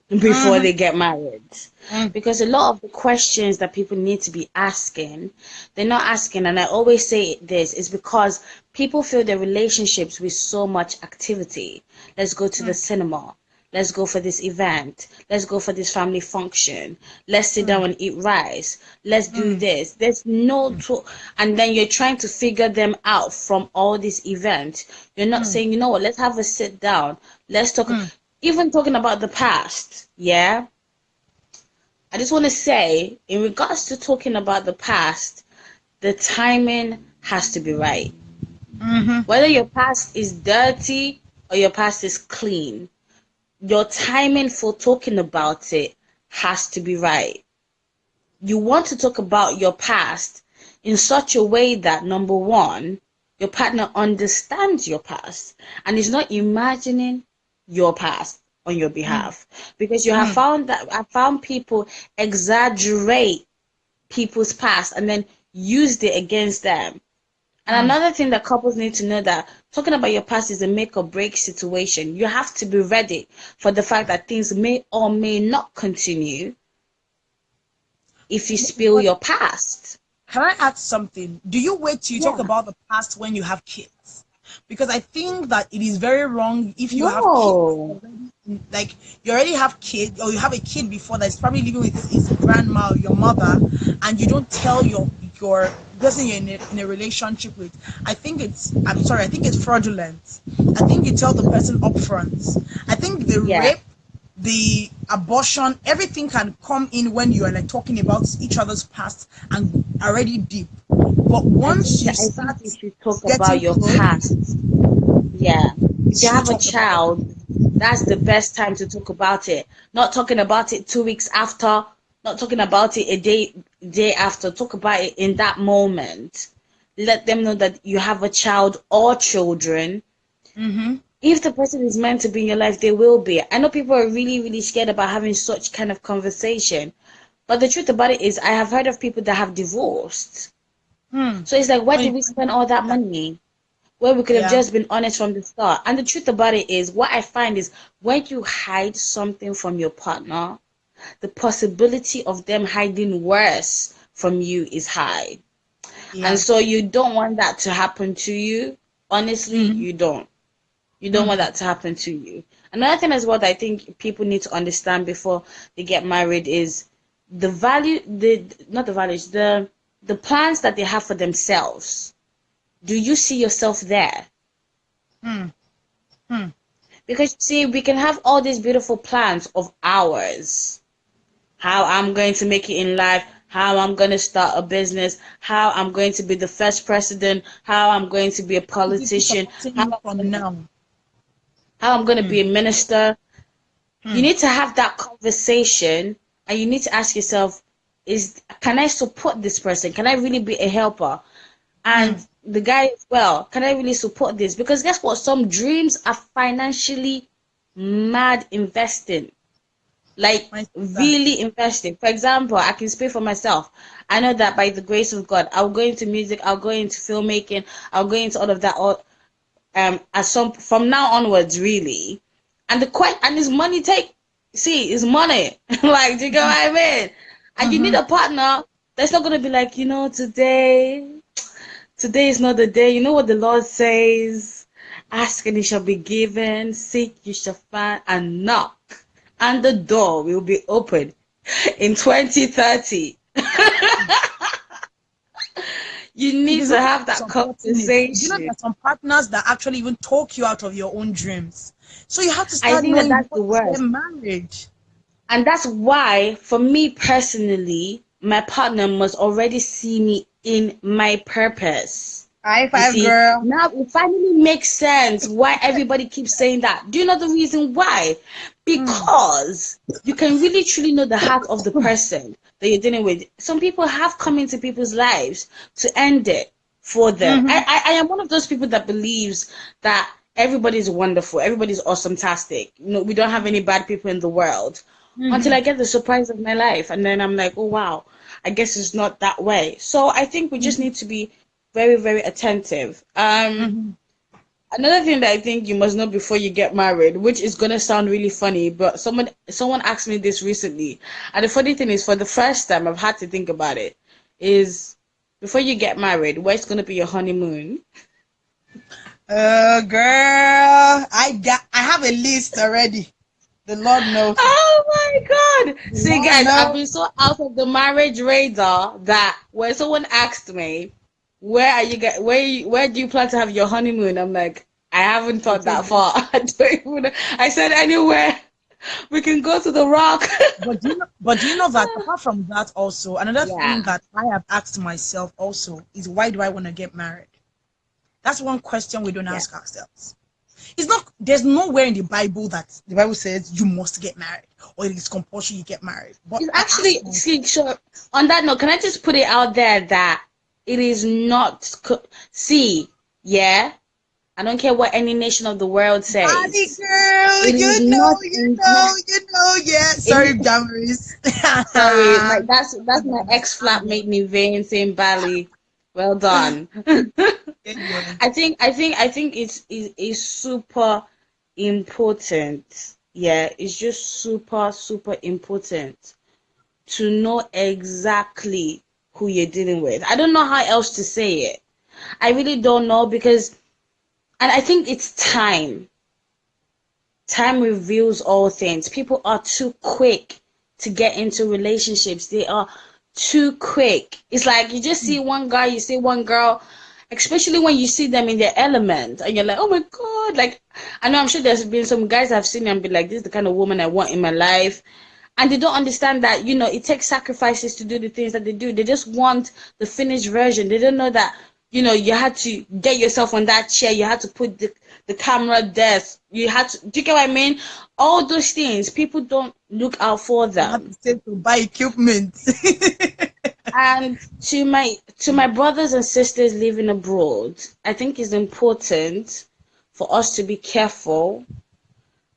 before Mm-hmm. they get married. Mm. Because a lot of the questions that people need to be asking, they're not asking. And I always say this is because people fill their relationships with so much activity. Let's go to the Mm. cinema. Let's go for this event. Let's go for this family function. Let's sit Mm. down and eat rice. Let's do Mm. this. There's no Mm. talk. And then you're trying to figure them out from all these events. You're not Mm. saying, you know what, let's have a sit down. Let's talk. Mm. Even talking about the past, yeah? I just want to say, in regards to talking about the past, the timing has to be right. Mm-hmm. Whether your past is dirty or your past is clean, your timing for talking about it has to be right. You want to talk about your past in such a way that, number one, your partner understands your past and is not imagining your past on your Mm. behalf. Because you have Mm. found that I found people exaggerate people's past and then used it against them. And Mm. another thing that couples need to know that talking about your past is a make or break situation. You have to be ready for the fact that things may or may not continue if you spill But your past. can I add something? Do you wait till you talk Yeah. about the past when you have kids? Because I think that it is very wrong if you have kids No. already, like you already have kids or you have a kid before that's probably living with his grandma or your mother, and you don't tell your person you're in a relationship with. I think it's, I'm sorry, I think it's fraudulent. I think you tell the person upfront. I think the Yeah. rape, the abortion, everything can come in when you are like talking about each other's past and already deep. But once you I think start you should talk about getting your close, past. Yeah. If you you have a talk about it. child, that's the best time to talk about it. Not talking about it 2 weeks after, not talking about it a day after. Talk about it in that moment. Let them know that you have a child or children. Mm-hmm. If the person is meant to be in your life, they will be. I know people are really, really scared about having such kind of conversation. But the truth about it is I have heard of people that have divorced. Hmm. So it's like, where When did you we find spend out all that that, money? where we could have Yeah. just been honest from the start. And the truth about it is, what I find is when you hide something from your partner, the possibility of them hiding worse from you is high. And Yeah. so you don't want that to happen to you. Honestly, Mm-hmm. you don't. You don't want Mm-hmm. that to happen to you. Another thing as well that I think people need to understand before they get married is the value, the not the values, the plans that they have for themselves. Do you see yourself there? Mm. Mm. Because see, we can have all these beautiful plans of ours. How I'm going to make it in life, how I'm going to start a business, how I'm going to be the first president, how I'm going to be a People politician, supporting how you from now. I'm going to be Mm. a minister. You Mm. need to have that conversation and you need to ask yourself, can I support this person? Can I really be a helper? And Mm. the guy as well, can I really support this? Because guess what? Some dreams are financially mad investing. Like My sister. really investing. For example, I can speak for myself. I know that by the grace of God, I'll go into music, I'll go into filmmaking, I'll go into all of that all as some from now onwards really. And and his money take see, it's money. Like, do you get what I mean? And you need Mm-hmm. a partner that's not gonna be like, today is not the day. You know what the Lord says? Ask and it shall be given, seek you shall find, and knock. And the door will be open in 2030. You If need it's to not have that supporting it, do you know conversation. there's some partners that actually even talk you out of your own dreams? So you have to I start think that knowing that's before the you get worst. married. And that's why, for me personally, my partner must already see me in my purpose. High You five, see, girl. now it finally makes sense why everybody keeps saying that. Do you know the reason why? Mm. Because you can really truly know the heart of the person that you're dealing with. Some people have come into people's lives to end it for them. Mm-hmm. I am one of those people that believes that everybody's wonderful, everybody's awesome tastic. We don't have any bad people in the world until Mm-hmm. I get the surprise of my life. And then I'm like, oh, wow, I guess it's not that way. So I think we just Mm-hmm. need to be very, very attentive. Mm-hmm. Another thing that I think you must know before you get married, which is gonna sound really funny, but someone asked me this recently, and the funny thing is, for the first time, I've had to think about it. Is before you get married, where's gonna be your honeymoon? Girl, I have a list already. The Lord knows. Oh my God! The See, Lord guys, I've knows. been so out of the marriage radar that when someone asked me, "Where are you get where do you plan to have your honeymoon?" I'm like, I haven't I thought tell that you. far. I don't even know. I said anywhere. We can go to the Rock. But do you know that apart from that also, another Yeah. thing that I have asked myself also is why do I want to get married? That's one question we don't Yeah. ask ourselves. It's not there's nowhere in the Bible that the Bible says you must get married or it is compulsory you get married. But It's I ask actually, myself, see, so on that note, can I just put it out there that it is not, see, yeah, I don't care what any nation of the world Body says. girl, It is not yeah. it, Sorry, Jamaris. sorry, that's my ex-flatmate Nivane saying Bali. Well done. Yeah. I think it's super important. Yeah, it's just super, super important to know exactly who you're dealing with. I don't know how else to say it. I really don't know because, and I think it's time. Time reveals all things. People are too quick to get into relationships. They are too quick. It's like you just see one guy, you see one girl, especially when you see them in their element, and you're like, oh my God. Like, I know I'm sure there's been some guys I've seen and be like, this is the kind of woman I want in my life. And they don't understand that, it takes sacrifices to do the things that they do. They just want the finished version. They don't know that, you had to get yourself on that chair. You had to put the camera there. You had to, do you get what I mean? All those things, people don't look out for You have them. to say to buy equipment. And to my brothers and sisters living abroad, I think it's important for us to be careful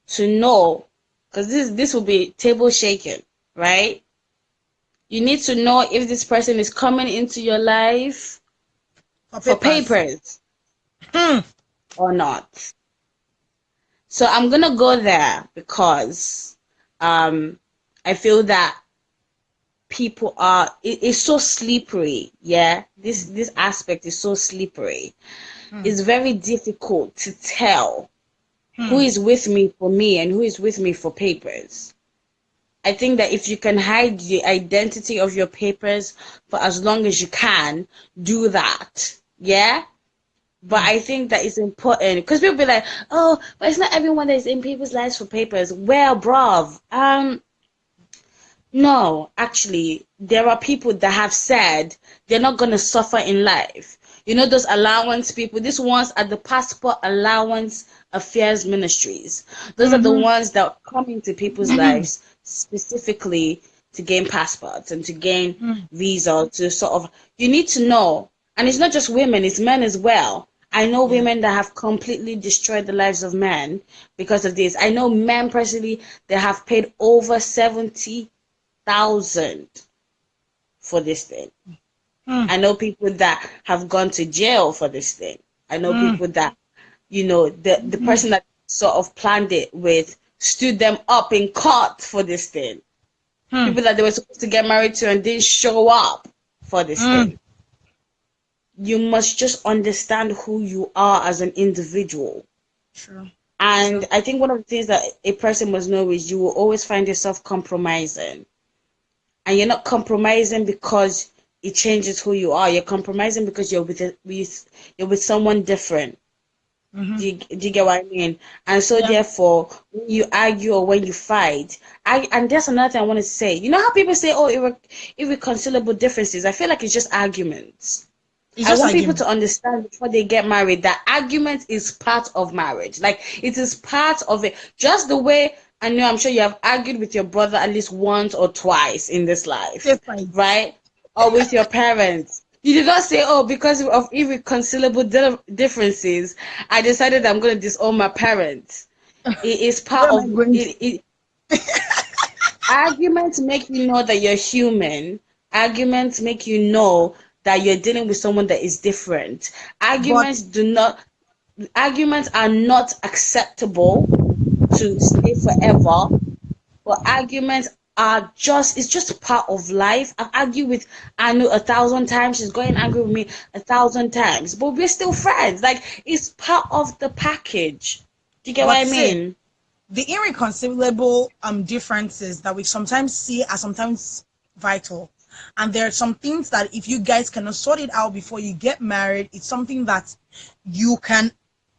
to know, because this will be table shaking, right? You need to know if this person is coming into your life For for papers. papers. or not? So I'm gonna go there because I feel that people are it's so slippery. Yeah, this aspect is so slippery. It's very difficult to tell who is with me for me and who is with me for papers. I think that if you can hide the identity of your papers for as long as you can, do that. Yeah? But I think that it's important because people be like, oh, but it's not everyone that is in people's lives for papers. Well, bruv, no, actually, there are people that have said they're not gonna suffer in life. You know, those allowance people, these ones are the passport allowance affairs ministries. Those are the ones that come into people's lives specifically to gain passports and to gain visa to sort of, you need to know, and it's not just women, it's men as well. I know women that have completely destroyed the lives of men because of this. I know men personally that have paid over 70,000 for this thing. I know people that have gone to jail for this thing. I know people that, you know, the person that sort of planned it with stood them up in court for this thing. People that they were supposed to get married to and didn't show up for this thing. You must just understand who you are as an individual. True. And I think one of the things that a person must know is you will always find yourself compromising. And you're not compromising because it changes who you are. You're compromising because you're with someone different. Do you get what I mean? And so therefore, when you argue or when you fight, and that's another thing I want to say. You know how people say, oh, irreconcilable differences? I feel like it's just arguments. I want people to understand before they get married that argument is part of marriage. Like, it is part of it. Just the way, I know, I'm sure you have argued with your brother at least once or twice in this life, right? Or with your parents. You did not say, oh, because of irreconcilable differences, I decided I'm going to disown my parents. It is part of it. Arguments make you know that you're human. Arguments make you know that you're dealing with someone that is different. Arguments are not acceptable to stay forever, but arguments are it's just part of life. I've argued with Anu 1,000 times, she's going angry with me 1,000 times, but we're still friends. Like, it's part of the package. Do you get what I mean? The irreconcilable differences that we sometimes see are sometimes vital. And there are some things that if you guys cannot sort it out before you get married, it's something that you can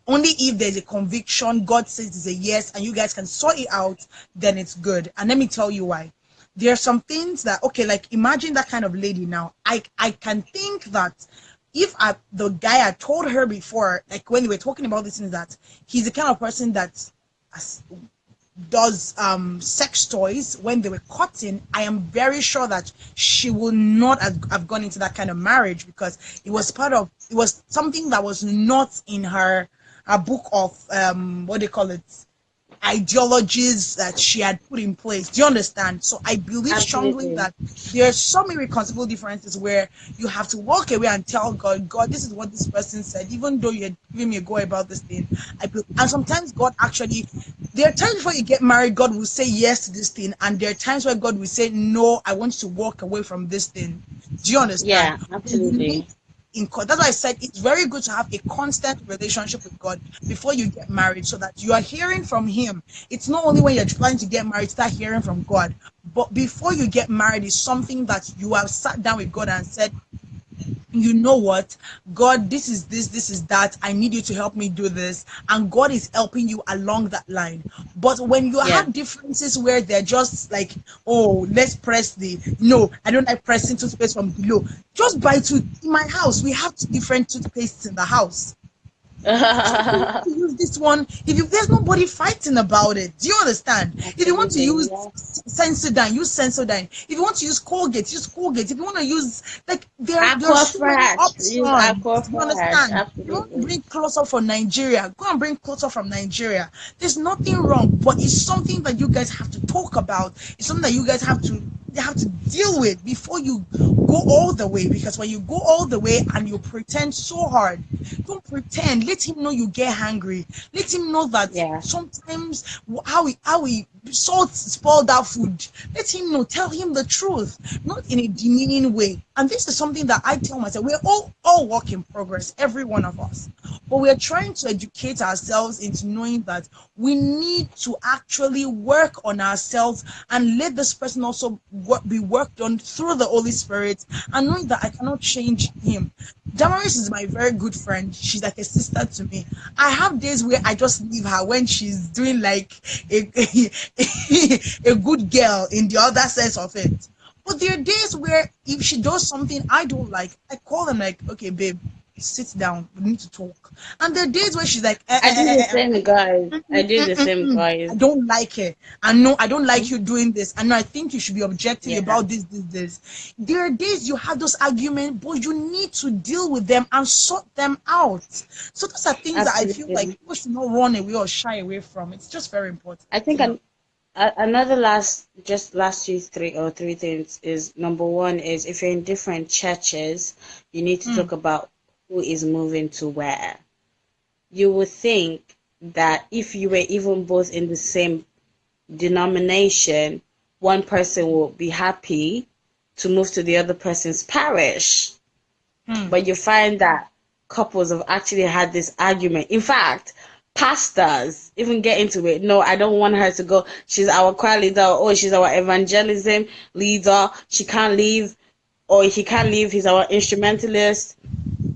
only if there's a conviction, God says it's a yes, and you guys can sort it out, then it's good. And let me tell you why. There are some things that, okay, like imagine that kind of lady now. I can think that if the guy I told her before, like when we were talking about this, is that he's the kind of person that does sex toys when they were cutting, I am very sure that she will not have gone into that kind of marriage because it was something that was not in her book of what they call it, ideologies that she had put in place. Do you understand? So I believe strongly that there are some irreconcilable differences where you have to walk away and tell God, this is what this person said, even though you had given me a go about this thing. And sometimes God actually, there are times before you get married, God will say yes to this thing, and there are times where God will say, no, I want you to walk away from this thing. Do you understand? Yeah, absolutely. That's why I said it's very good to have a constant relationship with God before you get married, so that you are hearing from Him. It's not only when you're trying to get married, start hearing from God, but before you get married is something that you have sat down with God and said, you know what, God, this is that, I need you to help me do this, and God is helping you along that line. But when you have differences where they're just like, oh, let's press no, I don't like pressing toothpaste from below, just buy two. In my house we have two different toothpastes in the house. To use this one, there's nobody fighting about it. Do you understand? Absolutely. If you want to use Sensodyne, use Sensodyne. If you want to use Colgate, use Colgate. If you want to use, like, there are so many options. You understand? Absolutely. You want to bring clothes up from Nigeria, go and bring clothes up from Nigeria. There's nothing wrong, but it's something that you guys have to talk about. It's something that you guys have to they have to deal with before you go all the way. Because when you go all the way and you pretend so hard, don't pretend. Let him know you get hungry. Let him know that Yeah. sometimes how we salt spoil that food. Let him know. Tell him the truth, not in a demeaning way. And this is something that I tell myself. We're all work in progress, every one of us. But we're trying to educate ourselves into knowing that we need to actually work on ourselves and let this person also be worked on through the Holy Spirit, and knowing that I cannot change him. Damaris is my very good friend. She's like a sister to me. I have days where I just leave her when she's doing like a good girl in the other sense of it. But there are days where if she does something I don't like, I call them like, okay, babe, sit down. We need to talk. And there are days where she's like, I do the same, guys. I do the same, I guys. don't like it. I know I don't like you doing this. And I think you should be objective Yeah. about this. There are days you have those arguments, but you need to deal with them and sort them out. So those are things that I feel like Absolutely. people should not run away or shy away from. It's just very important. I think another last three things is, number one is, if you're in different churches, you need to talk about who is moving to where. You would think that if you were even both in the same denomination, one person will be happy to move to the other person's parish. But you find that couples have actually had this argument. In fact, pastors even get into it. No, I don't want her to go. She's our choir leader, or she's our evangelism leader. She can't leave, or he can't leave. He's our instrumentalist.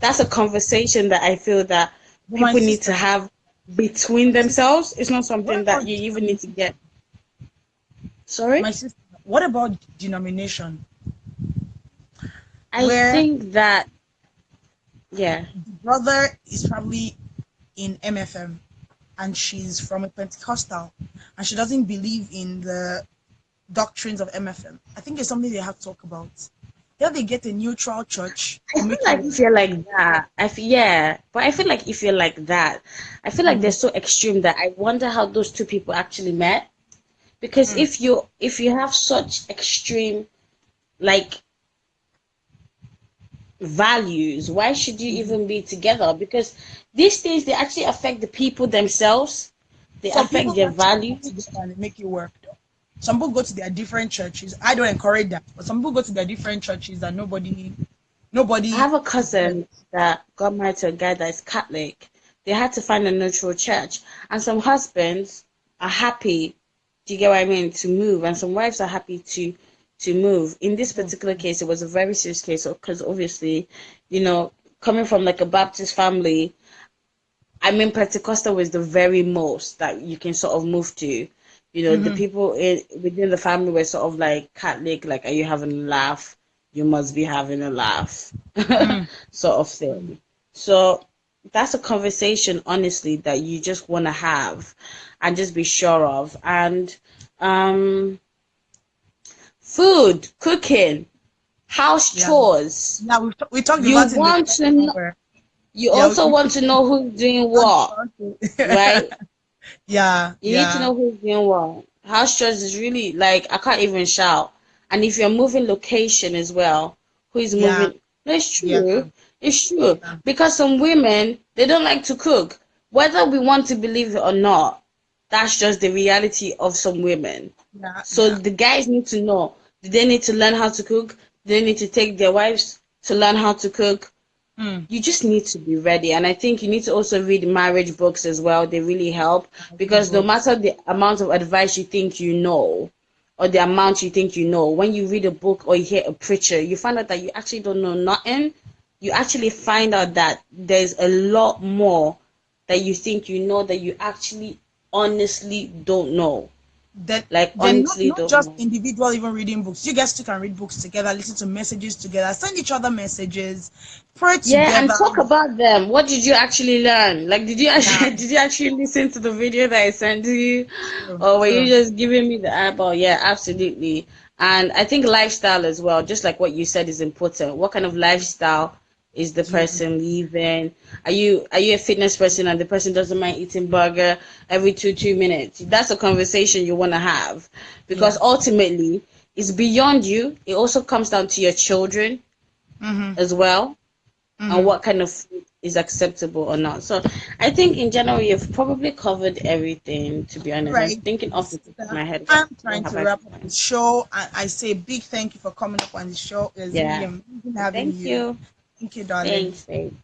That's a conversation that I feel that people need to have between themselves. It's not something that you even need to get. Sorry? My sister, what about denomination? I think that, yeah. The brother is probably in MFM and she's from a Pentecostal and she doesn't believe in the doctrines of MFM. I think it's something they have to talk about. Yeah, they get a neutral church. I feel like if you're like that, but I feel like if you're like that, I feel like they're so extreme that I wonder how those two people actually met. Because if you have such extreme like values, why should you even be together? Because these things, they actually affect the people themselves. They affect their values. And they make you work. Some people go to their different churches. I don't encourage that, but some people go to their different churches and nobody. I have a cousin that got married to a guy that is Catholic. They had to find a neutral church, and some husbands are happy. Do you get what I mean? To move, and some wives are happy to move. In this particular case, it was a very serious case because obviously, coming from like a Baptist family, I mean, Pentecostal was the very most that you can sort of move to. The people within the family were sort of like Catholic, like, are you having a laugh? You must be having a laugh, sort of thing. So that's a conversation, honestly, that you just want to have and just be sure of. And food, cooking, house chores. Yeah, we talked about it. You also want to know who's doing what, right? Yeah. You need to know who's doing what. House chores is really like, I can't even shout. And if you're moving location as well, who is moving? No, it's true. Yeah. It's true. Yeah. Because some women, they don't like to cook. Whether we want to believe it or not, that's just the reality of some women. Yeah. So the guys need to know. Do they need to learn how to cook? Do they need to take their wives to learn how to cook? You just need to be ready. And I think you need to also read marriage books as well. They really help, because no matter the amount of advice you think you know, or the amount you think you know, when you read a book or you hear a preacher, you find out that you actually don't know nothing. You actually find out that there's a lot more that you think you know that you actually honestly don't know. That like honestly not just individual even reading books. You guys two can read books together, listen to messages together, send each other messages, pray together. Yeah, and talk about them. What did you actually learn? Like, did you actually listen to the video that I sent to you, or were you just giving me the eyeball? Yeah, absolutely. And I think lifestyle as well, just like what you said, is important. What kind of lifestyle is the person living? Are you a fitness person and the person doesn't mind eating burger every two minutes? That's a conversation you want to have, because ultimately, it's beyond you. It also comes down to your children as well, and what kind of food is acceptable or not. So I think in general you've probably covered everything, to be honest. I'm Right. thinking off the top of my head. I'm What trying have to I wrap up the forgotten? show. I say a big thank you for coming up on the show. It's really Yeah. amazing having Thank you. you. Thank you, darling. Thanks, babe.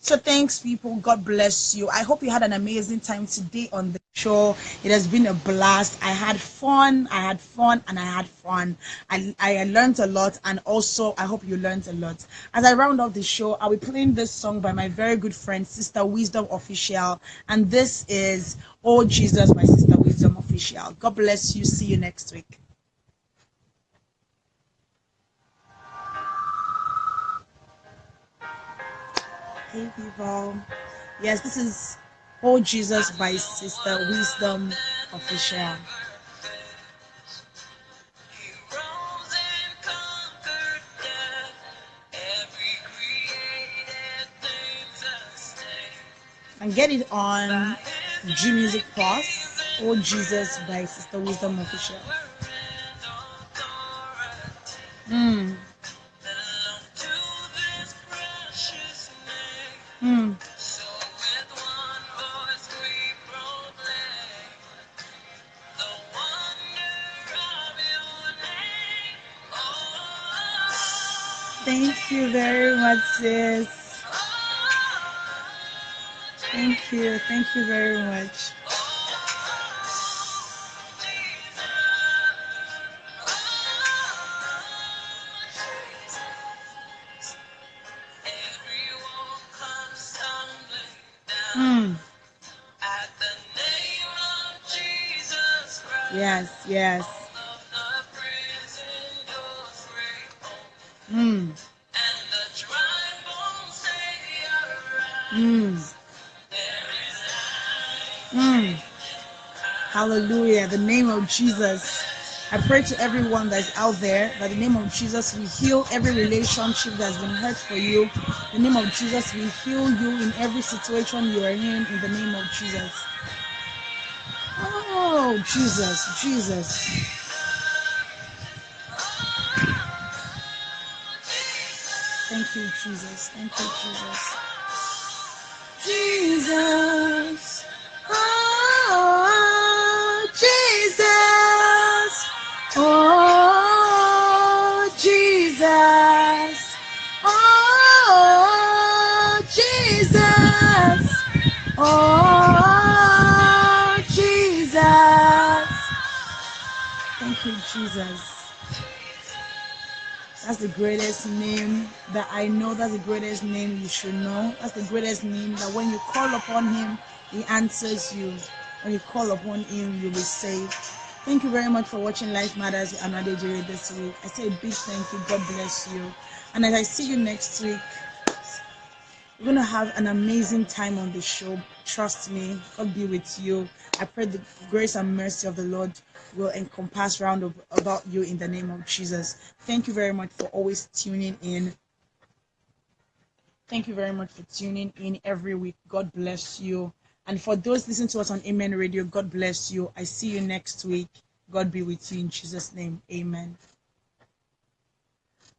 So thanks, people. God bless you. I hope you had an amazing time today on the show. It has been a blast. I had fun. And I had fun. I learned a lot, and also I hope you learned a lot. As I round off the show, I'll be playing this song by my very good friend, Sister Wisdom Official, and this is Oh Jesus by Sister Wisdom Official. God bless you. See you next week. Hey, people. Yes, this is Oh Jesus by Sister Wisdom Official. And get it on G Music Plus. Oh Jesus by Sister Wisdom Official. Mm. Mm. Thank you very much, sis. Thank you. Thank you very much. Mm. Yes, yes. Mm. Mm. Mm. Hallelujah. The name of Jesus. I pray to everyone that's out there that the name of Jesus will heal every relationship that's been hurt for you. The name of Jesus will heal you in every situation you are in the name of Jesus. Oh, Jesus, Jesus. Thank you, Jesus. Thank you, Jesus. Jesus. Oh, Jesus. Oh, Jesus. Oh, Jesus. Oh, Jesus. Thank you, Jesus. That's the greatest name that I know. That's the greatest name you should know. That's the greatest name that when you call upon him, he answers you. When you call upon him, you'll be saved. Thank you very much for watching Life Matters with Adedire this week. I say a big thank you. God bless you. And as I see you next week, we're going to have an amazing time on the show. Trust me. God be with you. I pray the grace and mercy of the Lord will encompass round about you in the name of Jesus. Thank you very much for always tuning in. Thank you very much for tuning in every week. God bless you. And for those listening to us on Amenradio, God bless you. I see you next week. God be with you in Jesus' name. Amen.